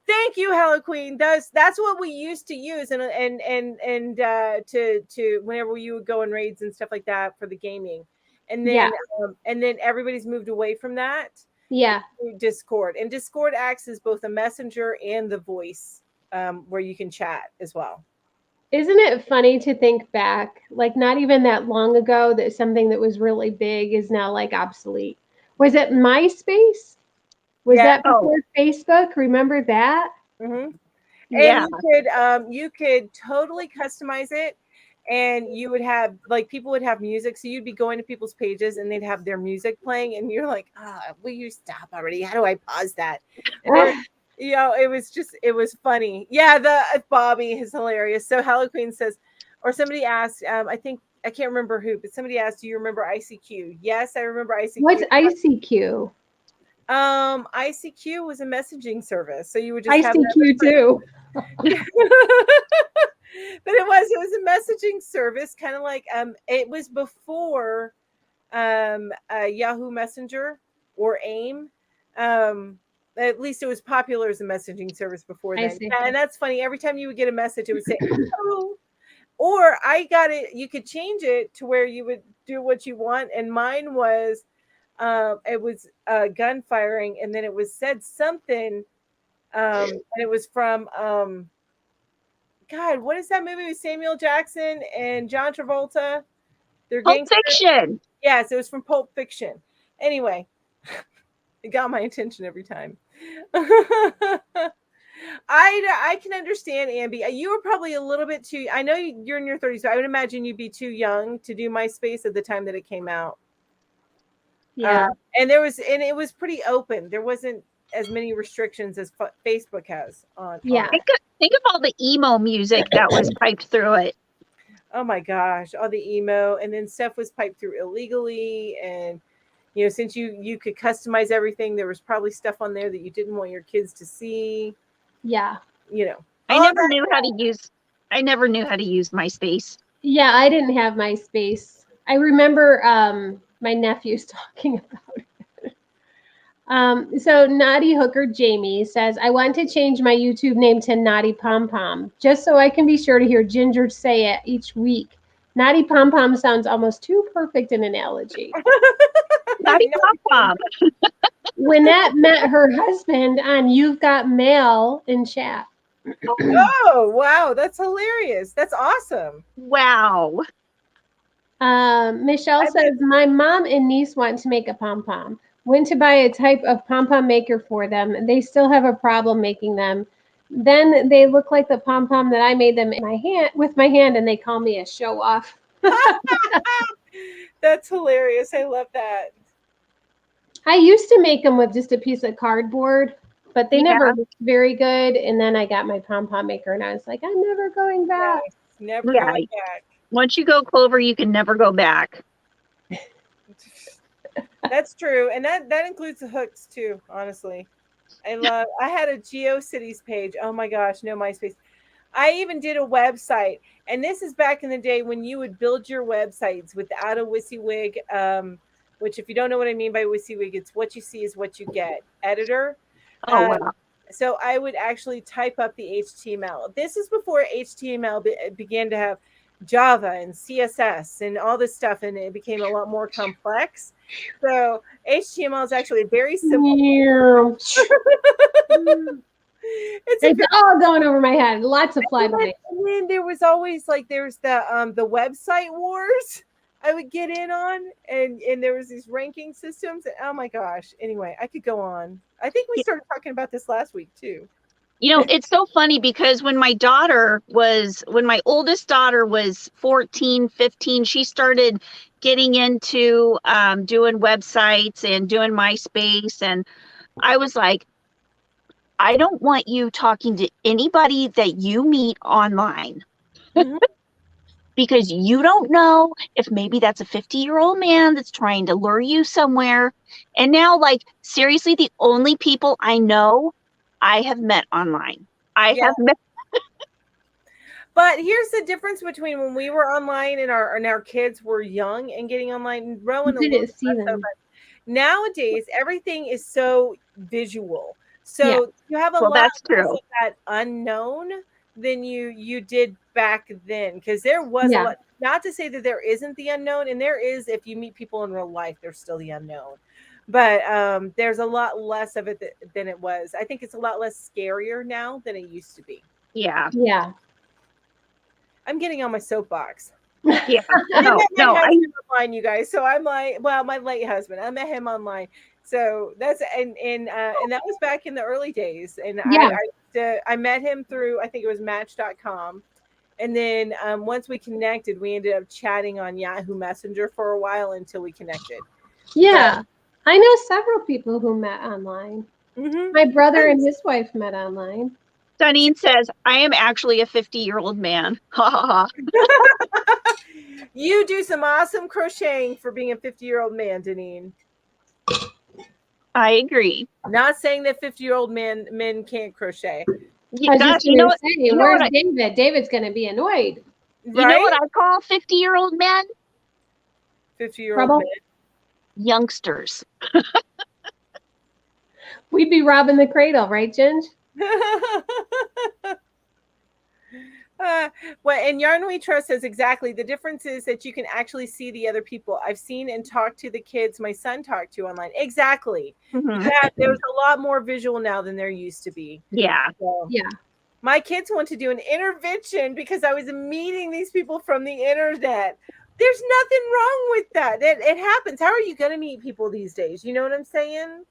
Thank you, Hello Queen. That's what we used to use, and to whenever you would go in raids and stuff like that for the gaming, and then everybody's moved away from that. Yeah. Discord, and Discord acts as both a messenger and the voice, where you can chat as well. Isn't it funny to think back, like not even that long ago, that something that was really big is now like obsolete? Was it MySpace? Was that before Facebook? Remember that? Mm-hmm. Yeah. And you could totally customize it, and you would have, like, people would have music, so you'd be going to people's pages and they'd have their music playing, and you're like, will you stop already? How do I pause that? Or, it was funny. Yeah, the Bobby is hilarious. So Hello Queen says, or somebody asked, I can't remember who, but somebody asked, do you remember ICQ? Yes, I remember ICQ. What's ICQ? ICQ was a messaging service, so you would just ICQ have that too. But it was a messaging service, kind of like it was before Yahoo Messenger or AIM. At least it was popular as a messaging service before then. And that's funny. Every time you would get a message, it would say, "Oh," or I got it. You could change it to where you would do what you want, and mine was. It was gun firing, and then it was said something, and it was from God, what is that movie with Samuel Jackson and John Travolta? They're Pulp Fiction. Yes, it was from Pulp Fiction. Anyway, it got my attention every time. I can understand, Ambi. You were probably a little bit too. I know you're in your 30s, so I would imagine you'd be too young to do MySpace at the time that it came out. Yeah, and it was pretty open. There wasn't as many restrictions as Facebook has on. Yeah. Think of all the emo music that was piped through it. Oh my gosh, all the emo, and then stuff was piped through illegally, and since you could customize everything, there was probably stuff on there that you didn't want your kids to see. Yeah. I never knew how to use MySpace. Yeah, I didn't have MySpace. I remember my nephews talking about it. So Naughty Hooker Jamie says, I want to change my YouTube name to Naughty Pom Pom, just so I can be sure to hear Ginger say it each week. Naughty Pom Pom sounds almost too perfect an analogy. Naughty Pom Pom. Lynette met her husband on You've Got Mail in chat. Oh, wow. That's hilarious. That's awesome. Wow. Michelle says, my mom and niece want to make a pom-pom. Went to buy a type of pom-pom maker for them. They still have a problem making them. Then they look like the pom-pom that I made them with my hand, and they call me a show off. That's hilarious. I love that. I used to make them with just a piece of cardboard, but they never looked very good. And then I got my pom-pom maker, and I was like, I'm never going back. Yes, never going back. Once you go Clover, you can never go back. That's true. And that includes the hooks too, honestly. I had a GeoCities page. Oh my gosh, no MySpace. I even did a website. And this is back in the day when you would build your websites without a WYSIWYG, which, if you don't know what I mean by WYSIWYG, it's what you see is what you get editor. Oh, wow. So I would actually type up the HTML. This is before HTML began to have Java and CSS and all this stuff, and it became a lot more complex. So HTML is actually a very simple. It's all going over my head. Lots of flyby. And then there was always there's the website wars. I would get in on, and there was these ranking systems. And, oh my gosh! Anyway, I could go on. I think we started talking about this last week too. You know, it's so funny because when my oldest daughter was 14, 15, she started getting into doing websites and doing MySpace. And I was like, I don't want you talking to anybody that you meet online Mhm. because you don't know if maybe that's a 50-year-old man that's trying to lure you somewhere. And now, like, seriously, the only people I know I have met online. I Yeah. have met. But here's the difference between when we were online and our kids were young and getting online. Rowan a You little didn't bit see less so, them. but nowadays everything is so visual. Yeah. So you have a Well, lot that's less true. of that unknown than you did back then. Because there was a Yeah. lot, not to say that there isn't the unknown, and there is if you meet people in real life, there's still the unknown. But there's a lot less of it than it was. I think it's a lot less scarier now than it used to be. Yeah. Yeah. I'm getting on my soapbox. Yeah. I No, met my no, husband online, you guys. So I'm like, well, my late husband. I met him online. So that's and that was back in the early days. And Yeah. I met him through I think it was Match.com. And then once we connected, we ended up chatting on Yahoo Messenger for a while until we connected. Yeah. I know several people who met online. Mhm. My brother and his wife met online. Duneen says, I am actually a 50-year-old man. Ha ha ha. You do some awesome crocheting for being a 50-year-old man, Deneen. I agree. Not saying that 50-year-old men can't crochet. I was just You going know to what? say, You know where's what? David? David's going to be annoyed. You know what Right? I call 50-year-old men? 50-year-old Trouble? men. Youngsters. We'd be robbing the cradle, right, Ginge? Well, and Yarn We Trust says exactly. The difference is that you can actually see the other people. I've seen and talked to the kids my son talked to online. Exactly. Mhm. There's a lot more visual now than there used to be. Yeah. So, Yeah. my kids want to do an intervention because I was meeting these people from the internet. There's nothing wrong with that. It happens. How are you going to meet people these days? You know what I'm saying?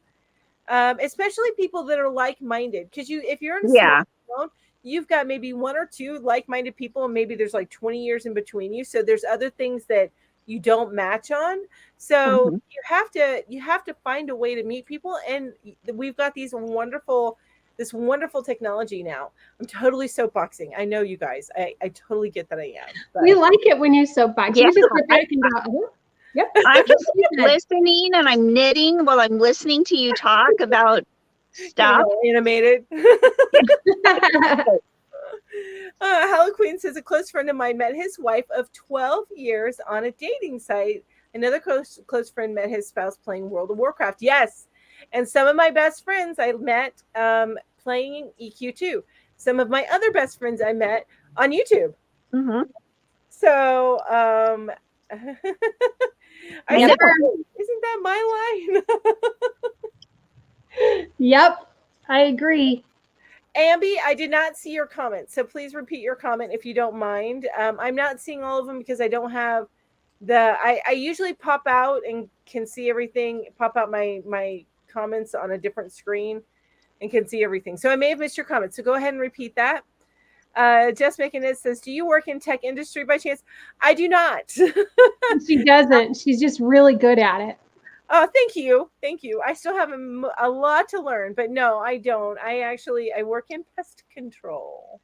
Especially people that are like-minded. Because if you're in a small Yeah. town, you've got maybe one or two like-minded people, and maybe there's like 20 years in between you. So there's other things that you don't match on. So Mhm. you have to find a way to meet people, and we've got this wonderful technology now. I'm totally soapboxing. I know you guys. I totally get that I am. But We like it when you soapbox. Yeah. We just sit back and go, oh, yep. I'm just She said. listening and I'm knitting while I'm listening to you talk about getting stuff. all animated. Hello Queen says a close friend of mine met his wife of 12 years on a dating site. Another close friend met his spouse playing World of Warcraft. Yes. And some of my best friends I met playing EQ2. Some of my other best friends I met on YouTube. Mhm. So I Yep. said, "Oh, isn't that my line?" Yep, I agree. Ambi, I did not see your comment, so please repeat your comment if you don't mind. I'm not seeing all of them because I don't have I usually pop out and can see everything, pop out my comments on a different screen and can see everything. So I may have missed your comment. So go ahead and repeat that. Jess Making It says, do you work in tech industry by chance? I do not. She doesn't. She's just really good at it. Oh, thank you. Thank you. I still have a lot to learn, but no, I don't. I work in pest control.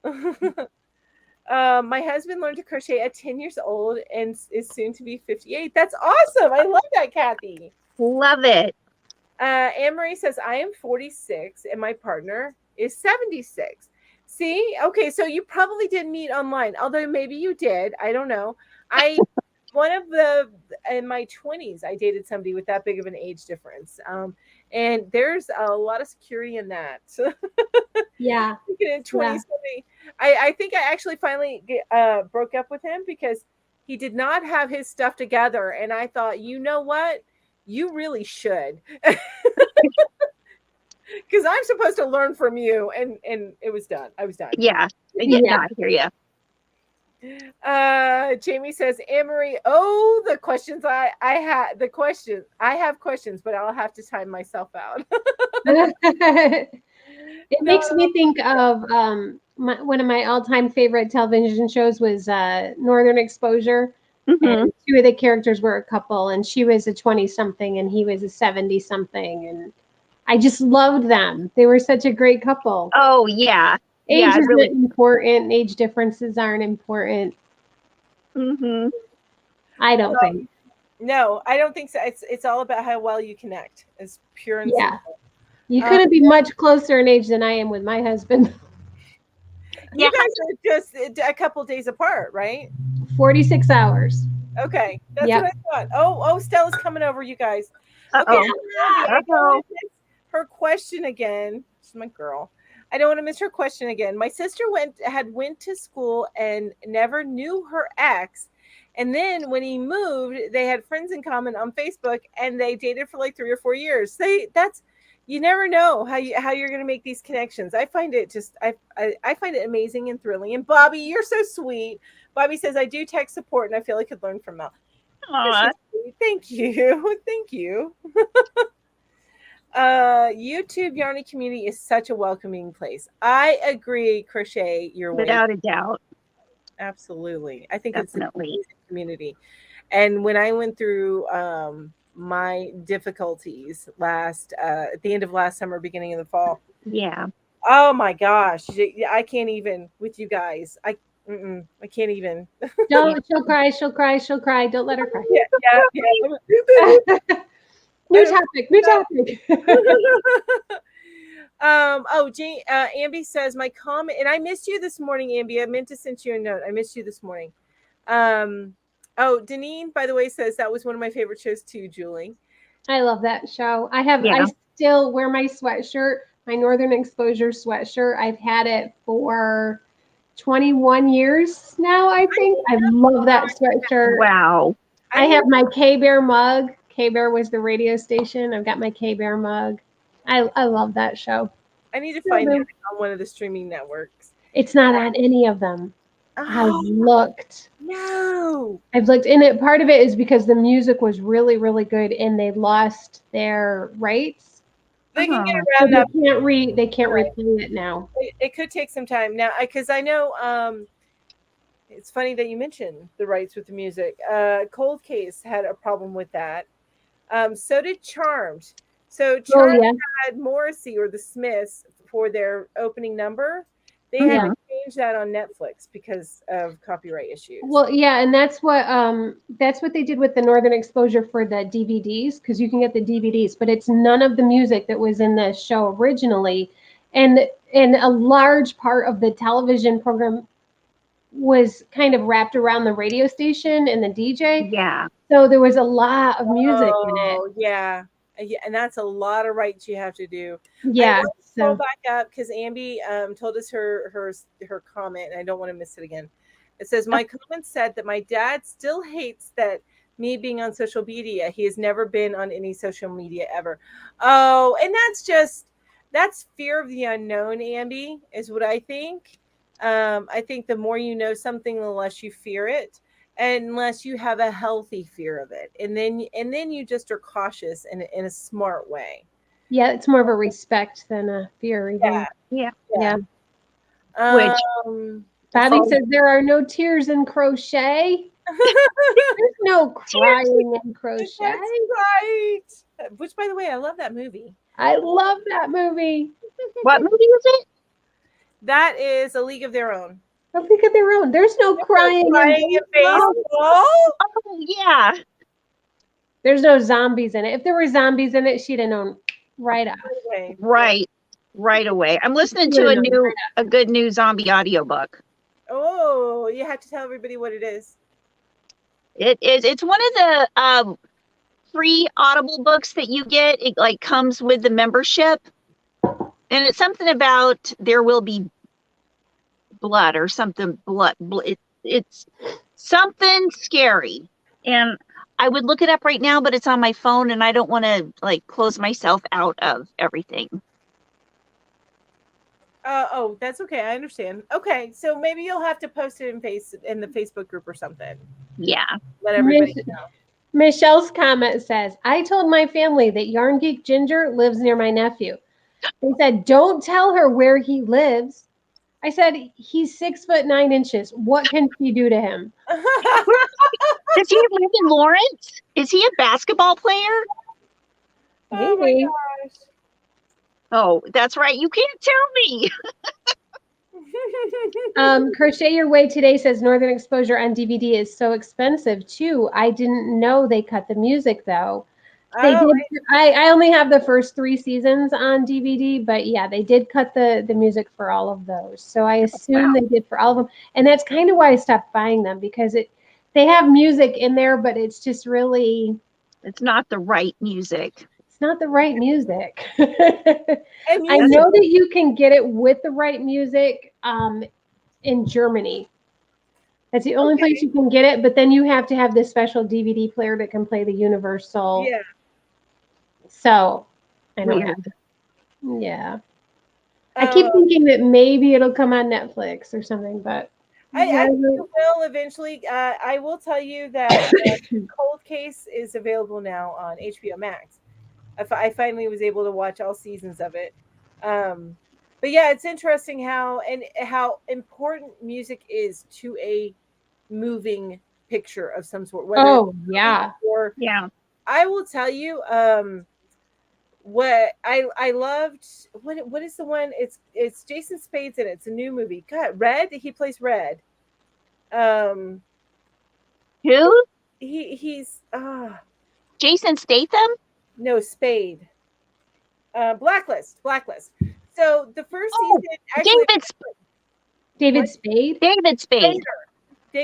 My husband learned to crochet at 10 years old and is soon to be 58. That's awesome. I love that, Kathy. Love it. Anne-Marie says, I am 46 and my partner is 76. See? Okay, so you probably didn't meet online, although maybe you did. I don't know. In my 20s, I dated somebody with that big of an age difference. And there's a lot of security in that. Yeah. In 20 Yeah. I think I actually finally broke up with him because he did not have his stuff together. And I thought, you know what? You really should. Because I'm supposed to learn from you. And it was done. I was done. Yeah. Yeah. I hear you. Jamie says, Anne-Marie, oh, the questions I had, I have questions, but I'll have to time myself out. It No, makes me think of one of my all-time favorite television shows was Northern Exposure, Mm-hmm. and two of the characters were a couple, and she was a 20-something and he was a 70-something, and I just loved them. They were such a great couple. Oh yeah, Age yeah, isn't really. important. Age differences aren't important. Mm-hmm. I don't think. no, I don't think so. It's all about how well you connect. It's pure and Yeah. simple. You couldn't be much closer in age than I am with my husband. You Yeah. guys are just a couple days apart, right? 46 hours. Okay, that's Yep. what I thought. Oh, Stella's coming over, you guys. Okay, Uh-oh. Andy, I don't Uh-oh. want to miss her question again. She's my girl. I don't want to miss her question again. My sister went to school and never knew her ex. And then when he moved, they had friends in common on Facebook and they dated for like 3 or 4 years. You never know how you're gonna make these connections. I find it just I find it amazing and thrilling. And Bobby, you're so sweet. Bobby says I do tech support and I feel I could learn from Mel. You're so Aw. sweet. Thank you. Thank you. YouTube Yarny community is such a welcoming place. I agree, Crochet, your way. Without a doubt. Absolutely. I think it's an Definitely. amazing community. And when I went through my difficulties at the end of last summer, beginning of the fall, Yeah. oh my gosh, I can't even with you guys. I can't even. Don't. She'll cry. She'll cry. She'll cry. Don't let her cry. Yeah. New topic. New topic. Amby says my comment, and I missed you this morning, Amby. I meant to send you a note. I missed you this morning. Deneen, by the way, says that was one of my favorite shows too, Julie. I love that show. I still wear my sweatshirt, my Northern Exposure sweatshirt. I've had it for 21 years now, I think. I love that sweatshirt. Wow. I have my K-Bear mug. K-Bear was the radio station. I've got my K-Bear mug. I love that show. I need to find it on one of the streaming networks. It's not on any of them. I've looked. No. I've looked, and part of it is because the music was really, really good, and they lost their rights. They can get So around that. they can't replay it now. It could take some time now, because I know. It's funny that you mentioned the rights with the music. Cold Case had a problem with that. So did Charmed. So Charmed had Morrissey or the Smiths for their opening number. They had to change that on Netflix because of copyright issues. Well, yeah, and that's what they did with the Northern Exposure for the DVDs, because you can get the DVDs, but it's none of the music that was in the show originally, and a large part of the television program was kind of wrapped around the radio station and the DJ. Yeah. So there was a lot of music in it. Oh, yeah. Yeah, and that's a lot of rights you have to do. Yeah. Go back up because Amby told us her comment, and I don't want to miss it again. It says, my comment said that my dad still hates that me being on social media. He has never been on any social media ever. Oh, and that's fear of the unknown, Amby, is what I think. I think the more you know something, the less you fear it. Unless you have a healthy fear of it, and then you just are cautious in a smart way. Yeah, it's more of a respect than a fear. Yeah. Which Bobby says there are no tears in crochet. There's no crying in crochet. That's right. Which, by the way, I love that movie. I love that movie. What movie is it? That is A League of Their Own. A League of Their Own. There's no crying in baseball. Oh, yeah. There's no zombies in it. If there were zombies in it, she'd have known right off. Right away. I'm listening to a good new zombie audiobook. Oh, you have to tell everybody what it is. It's one of the free Audible books that you get. It like comes with the membership, and it's something about there will be blood or something. It's something scary, and I would look it up right now, but it's on my phone, and I don't want to like close myself out of everything. Oh, that's okay. I understand. Okay, so maybe you'll have to post it in the Facebook group or something. Yeah. Let everybody Mich- know. Michelle's comment says, I told my family that Yarn Geek Ginger lives near my nephew. They said, don't tell her where he lives. I said, he's 6'9". What can she do to him? Does he live in Lawrence? Is he a basketball player? Oh my Maybe. gosh. Oh, that's right. You can't tell me. Crochet Your Way Today says Northern Exposure on DVD is so expensive too. I didn't know they cut the music though. They Oh, did. I only have the first 3 seasons on DVD, but yeah, they did cut the music for all of those. So I assume they did for all of them, and that's kind of why I stopped buying them because they have music in there, but it's just really It's not the right music. it's not the right music. and I music. know that you can get it with the right music in Germany. That's the only place you can get it, but then you have to have this special DVD player that can play the Universal. Yeah. So I don't have Weird. it. Yeah. I keep Oh, thinking that maybe it'll come on Netflix or something, but I think it will eventually. I will tell you that Cold Case is available now on HBO Max. I finally was able to watch all seasons of it. But yeah, it's interesting how important music is to a moving picture of some sort. Whether oh yeah, or Yeah. I will tell you, what I loved. What is the one? It's Jason Spade's in it. It's a new movie. God, Red. He plays Red. Um, Who? he's Jason Statham? no, Spade. Blacklist. So the first Oh, season actually. David Spade. David Spade.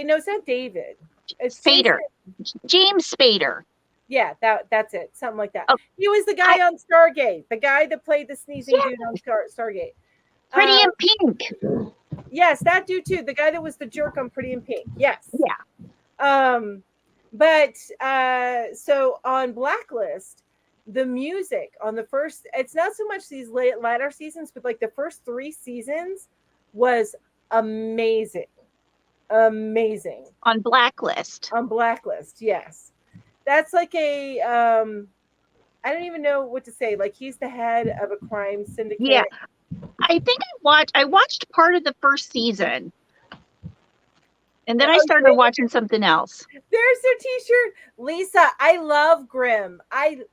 No, it's not David. It's Spader. Jason. James Spader. Yeah, that's it. Something like that. Oh, He was the guy on Stargate. The guy that played the sneezing Yeah. dude on Stargate. Pretty in Pink. Yes, that dude too. The guy that was the jerk on Pretty in Pink. Yes. Yeah. But so on Blacklist, the music on the first, it's not so much these latter seasons, but like the first 3 seasons was amazing. Amazing. On Blacklist. On Blacklist, yes. That's like a I don't even know what to say. Like he's the head of a crime syndicate. Yeah. I think I watched part of the first season. And then I started watching something else. There's their t-shirt. Lisa, I love Grimm. And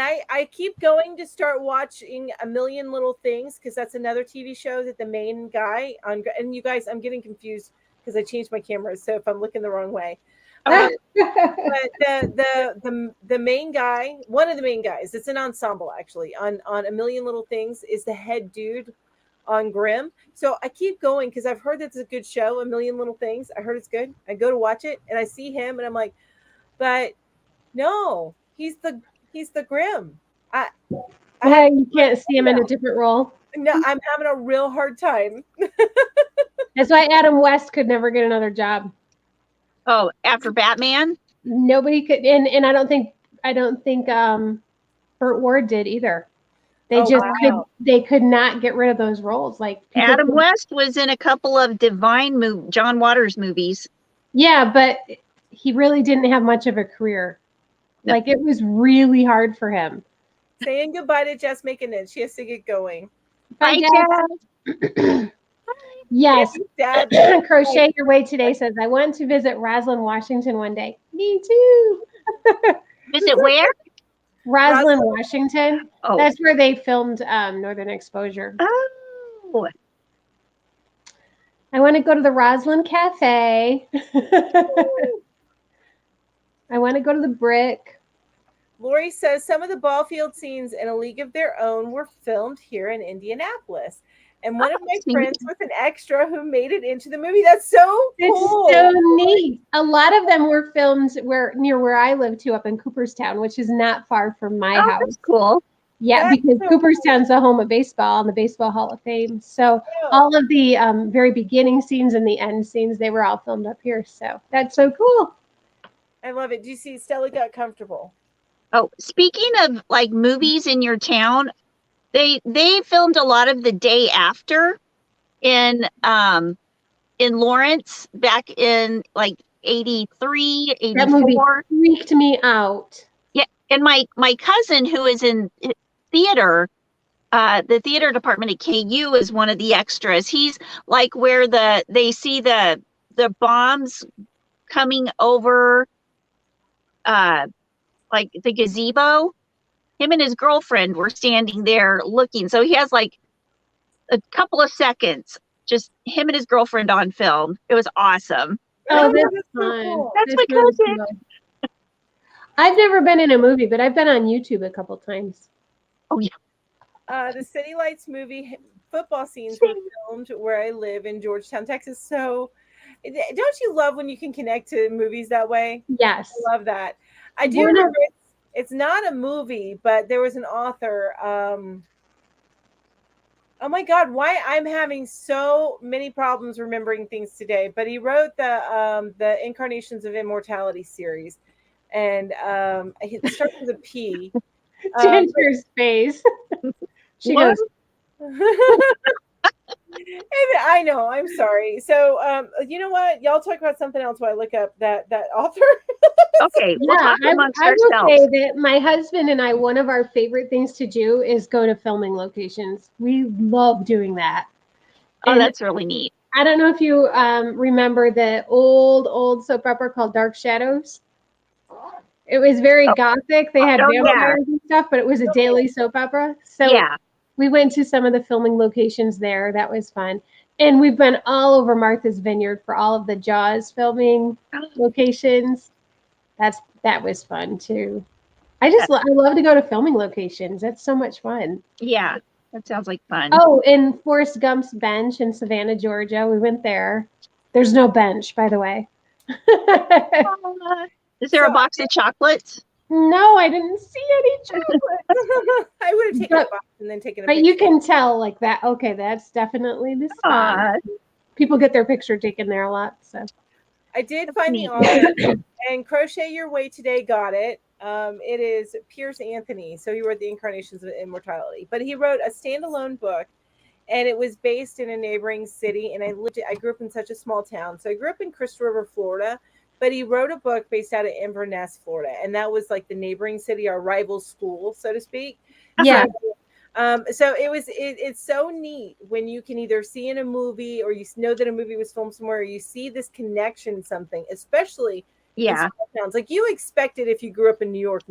I keep going to start watching A Million Little Things because that's another TV show that the main guy on, and you guys, I'm getting confused because I changed my camera. So if I'm looking the wrong way. But the main guy, one of the main guys, it's an ensemble actually, on A Million Little Things is the head dude on Grimm. So I keep going because I've heard it's a good show, A Million Little Things. I heard it's good. I go to watch it and I see him and I'm like, but no, he's the Grimm. You can't see him in a different role. No, I'm having a real hard time. That's why Adam West could never get another job. Oh, after Batman? Nobody could, and I don't think Burt Ward did either. They could not get rid of those roles. Like Adam West was in a couple of John Waters movies. Yeah, but he really didn't have much of a career. No. Like it was really hard for him. Saying goodbye to Jess making it. She has to get going. Bye, Jess. Yes. Crochet Your Way Today says, I want to visit Roslyn, Washington one day. Me too. Visit where? Roslyn, Washington. Oh. That's where they filmed Northern Exposure. Oh. I want to go to the Roslyn Cafe. I want to go to the Brick. Lori says some of the ball field scenes in A League of Their Own were filmed here in Indianapolis. And one of my friends was an extra who made it into the movie. That's so cool. It's so neat. A lot of them were filmed near where I live too, up in Cooperstown, which is not far from my house. That's cool. Yeah, because Cooperstown's the home of baseball and the Baseball Hall of Fame. So all of the very beginning scenes and the end scenes, they were all filmed up here. So that's so cool. I love it. Do you see Stella got comfortable? Oh, speaking of like movies in your town, They filmed a lot of the day after in Lawrence back in like 83, That movie 84. freaked me out. Yeah, and my cousin who is in theater, the theater department at KU is one of the extras. He's like where they see the bombs coming over like the gazebo. Him and his girlfriend were standing there looking. So he has like a couple of seconds, just him and his girlfriend on film. It was awesome. Oh, that's so fun. cool. That's my really cousin. cool. I've never been in a movie, but I've been on YouTube a couple times. Oh yeah. The City Lights movie football scenes were filmed where I live in Georgetown, Texas. So, don't you love when you can connect to movies that way? Yes. I love that. I do remember it's not a movie, but there was an author. Oh my God, why I'm having so many problems remembering things today. But he wrote the Incarnations of Immortality series, and it starts with a P. Jennifer's face. She What? goes, I know. I'm sorry. So, you know what? Y'all talk about something else while I look up that author. Okay, we'll yeah, talk amongst I will ourselves. say that my husband and I, one of our favorite things to do is go to filming locations. We love doing that. Oh, And that's really neat. I don't know if you remember the old soap opera called Dark Shadows. It was very gothic. They had vampires and stuff, but it was a daily soap opera. So Yeah. we went to some of the filming locations there. That was fun. And we've been all over Martha's Vineyard for all of the Jaws filming locations. That was fun too. I love to go to filming locations. That's so much fun. Yeah, that sounds like fun. Oh, and Forrest Gump's bench in Savannah, Georgia. We went there. There's no bench, by the way. Is there a box of chocolates? No, I didn't see any chocolate. I would have taken a box and then taken a But picture. you can tell like that. Okay, that's definitely the spot. People get their picture taken there a lot. So I did find the author, and Crochet Your Way Today got it. It is Pierce Anthony. So he wrote The Incarnations of Immortality, but he wrote a standalone book, and it was based in a neighboring city. And I grew up in such a small town. So I grew up in Crystal River, Florida, but he wrote a book based out of Inverness, Florida. And that was like the neighboring city, our rival school, so to speak. yeah. So it's so neat when you can either see in a movie or you know that a movie was filmed somewhere, or you see this connection, something, especially in small towns. Like you expected if you grew up in New York,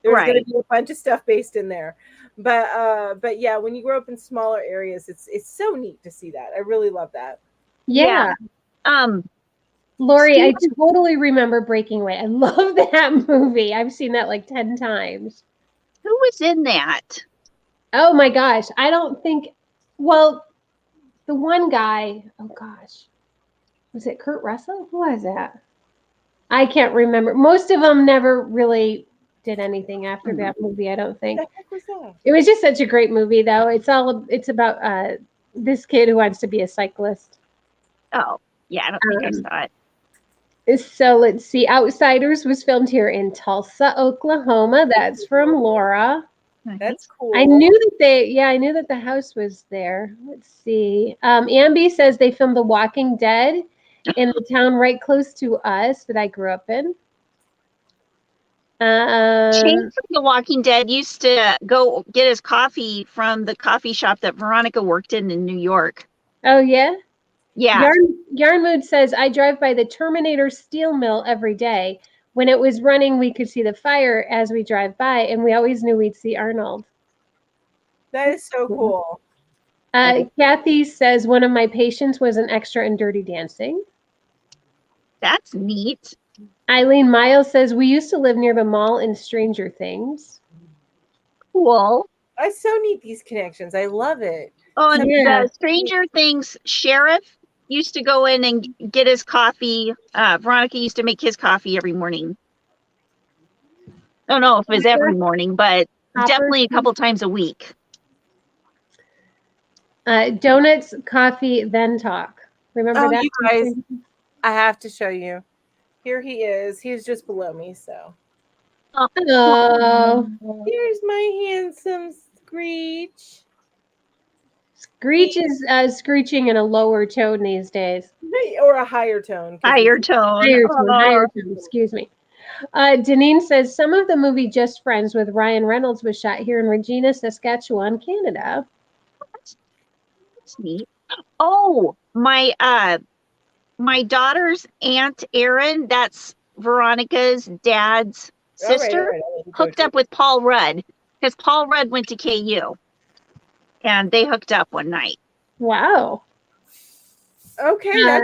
there's going to be a bunch of stuff based in there. But yeah, when you grow up in smaller areas, it's so neat to see that. I really love that. Yeah. Lori, I totally remember Breaking Away. I love that movie. I've seen that like 10 times. Who was in that? Oh my gosh. I don't think, well, the one guy, oh gosh, was it Kurt Russell? Who was that? I can't remember. Most of them never really did anything after that movie, I don't think. It was just such a great movie, though. It's about this kid who wants to be a cyclist. Oh, yeah, I don't think I saw it. So let's see. Outsiders was filmed here in Tulsa, Oklahoma. That's from Laura. That's cool. I knew that the house was there. Let's see. Ambi says they filmed The Walking Dead in the town right close to us that I grew up in. Shane from The Walking Dead used to go get his coffee from the coffee shop that Veronica worked in New York. Oh, yeah? Yeah. Yarnmood says, I drive by the Terminator steel mill every day. When it was running, we could see the fire as we drive by, and we always knew we'd see Arnold. That is so cool. Kathy says, one of my patients was an extra in Dirty Dancing. That's neat. Eileen Miles says, we used to live near the mall in Stranger Things. Cool. I so need these connections. I love it. Oh, and the Stranger Things sheriff used to go in and get his coffee. Veronica used to make his coffee every morning. I don't know if it was every morning, but definitely a couple times a week. Donuts, coffee, then talk. Remember that? You guys, I have to show you. Here he is. He's just below me, so. Oh. Here's my handsome Screech. Screech is screeching in a lower tone these days. Or a higher tone. Higher tone. Higher tone, excuse me. Deneen says some of the movie Just Friends with Ryan Reynolds was shot here in Regina, Saskatchewan, Canada. That's neat. Oh, my daughter's aunt Erin, that's Veronica's dad's sister, hooked up with Paul Rudd because Paul Rudd went to KU, and they hooked up one night. Wow. Okay,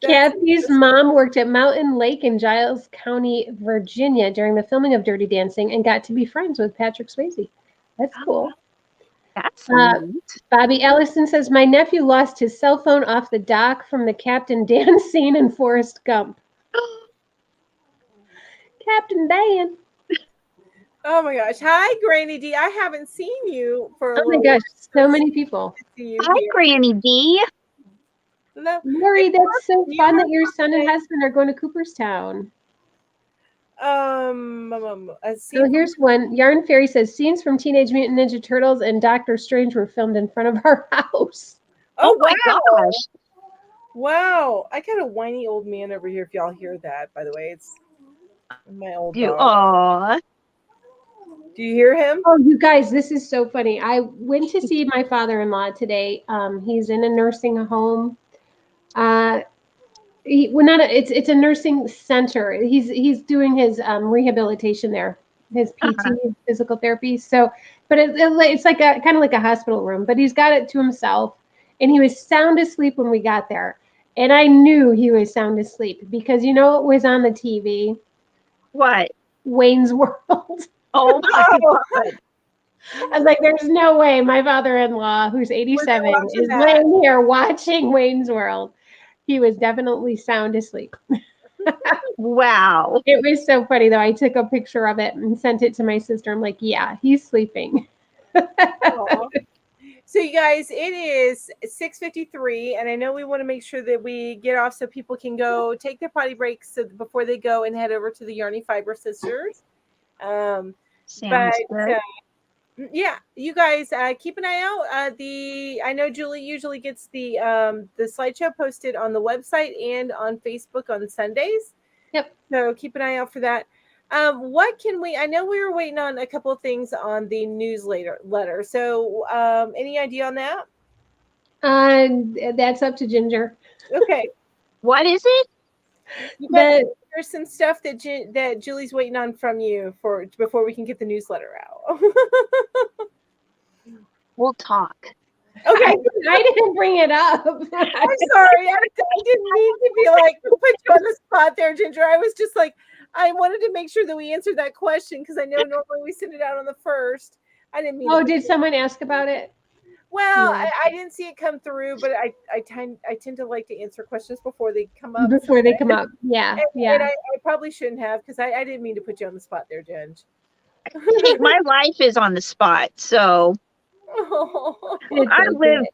Kathy's mom worked at Mountain Lake in Giles County, Virginia during the filming of Dirty Dancing and got to be friends with Patrick Swayze. That's cool. That's neat. Bobby Ellison says, my nephew lost his cell phone off the dock from the Captain Dan scene in Forrest Gump. Captain Dan. Oh my gosh. Hi, Granny D. I haven't seen you for a Oh my gosh, so many people. Hi, Granny D. Lori, that's so fun that your son and husband are going to Cooperstown. So here's one. Yarn Fairy says scenes from Teenage Mutant Ninja Turtles and Doctor Strange were filmed in front of our house. Oh my gosh. Wow. I got a whiny old man over here if y'all hear that, by the way. It's my old dog. Aw. Do you hear him? Oh, you guys, this is so funny. I went to see my father-in-law today. He's in a nursing home. It's a nursing center. He's doing his rehabilitation there, his PT, physical therapy. So, but it's like a kind of like a hospital room, but he's got it to himself. And he was sound asleep when we got there. And I knew he was sound asleep because you know what was on the TV? What? Wayne's World. Oh my God. I was like, there's no way my father-in-law, who's 87, is laying here watching Wayne's World. He was definitely sound asleep. Wow. It was so funny, though. I took a picture of it and sent it to my sister. I'm like, yeah, he's sleeping. So, you guys, it is 6:53, and I know we want to make sure that we get off so people can go take their potty breaks before they go and head over to the Yarny Fiber Sisters. Sounds good. Yeah, you guys keep an eye out. I know Julie usually gets the slideshow posted on the website and on Facebook on Sundays. Yep. So keep an eye out for that. What can we? I know we were waiting on a couple of things on the newsletter. So any idea on that? That's up to Ginger. Okay. What is it? There's some stuff that Julie's waiting on from you before we can get the newsletter out. We'll talk. Okay. I didn't bring it up. I'm sorry. I didn't mean to be like, put you on the spot there, Ginger. I was just like, I wanted to make sure that we answered that question because I know normally we send it out on the 1st. I didn't mean. Oh, did someone ask about it? Well, yeah. I didn't see it come through, but I tend to like to answer questions before they come up. Yeah, And I probably shouldn't have because I didn't mean to put you on the spot there, Jen. Hey, my life is on the spot, so I live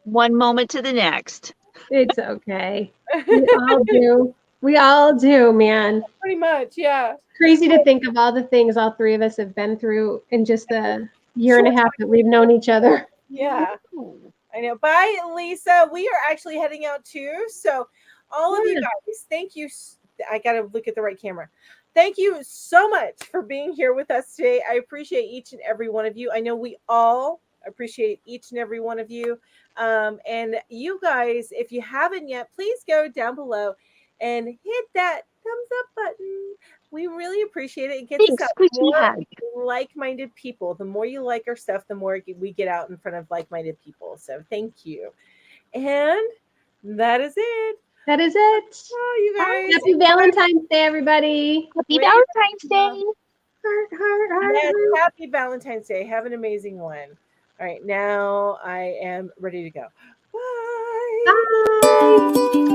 one moment to the next. It's okay. We all do, man. Pretty much, yeah. Crazy to think of all the things all three of us have been through in just the year and a half that we've known each other. Yeah, I know. Bye, Lisa. We are actually heading out too. So all of you guys, thank you. I got to look at the right camera. Thank you so much for being here with us today. I appreciate each and every one of you. I know we all appreciate each and every one of you. And you guys, if you haven't yet, please go down below and hit that thumbs up button. We really appreciate it. It gets us out more like-minded people. The more you like our stuff, the more we get out in front of like-minded people. So thank you. And that is it. That is it. Oh, you guys. Happy Valentine's Day, everybody. Happy Valentine's Day. Yes, happy Valentine's Day. Have an amazing one. All right, now I am ready to go. Bye. Bye.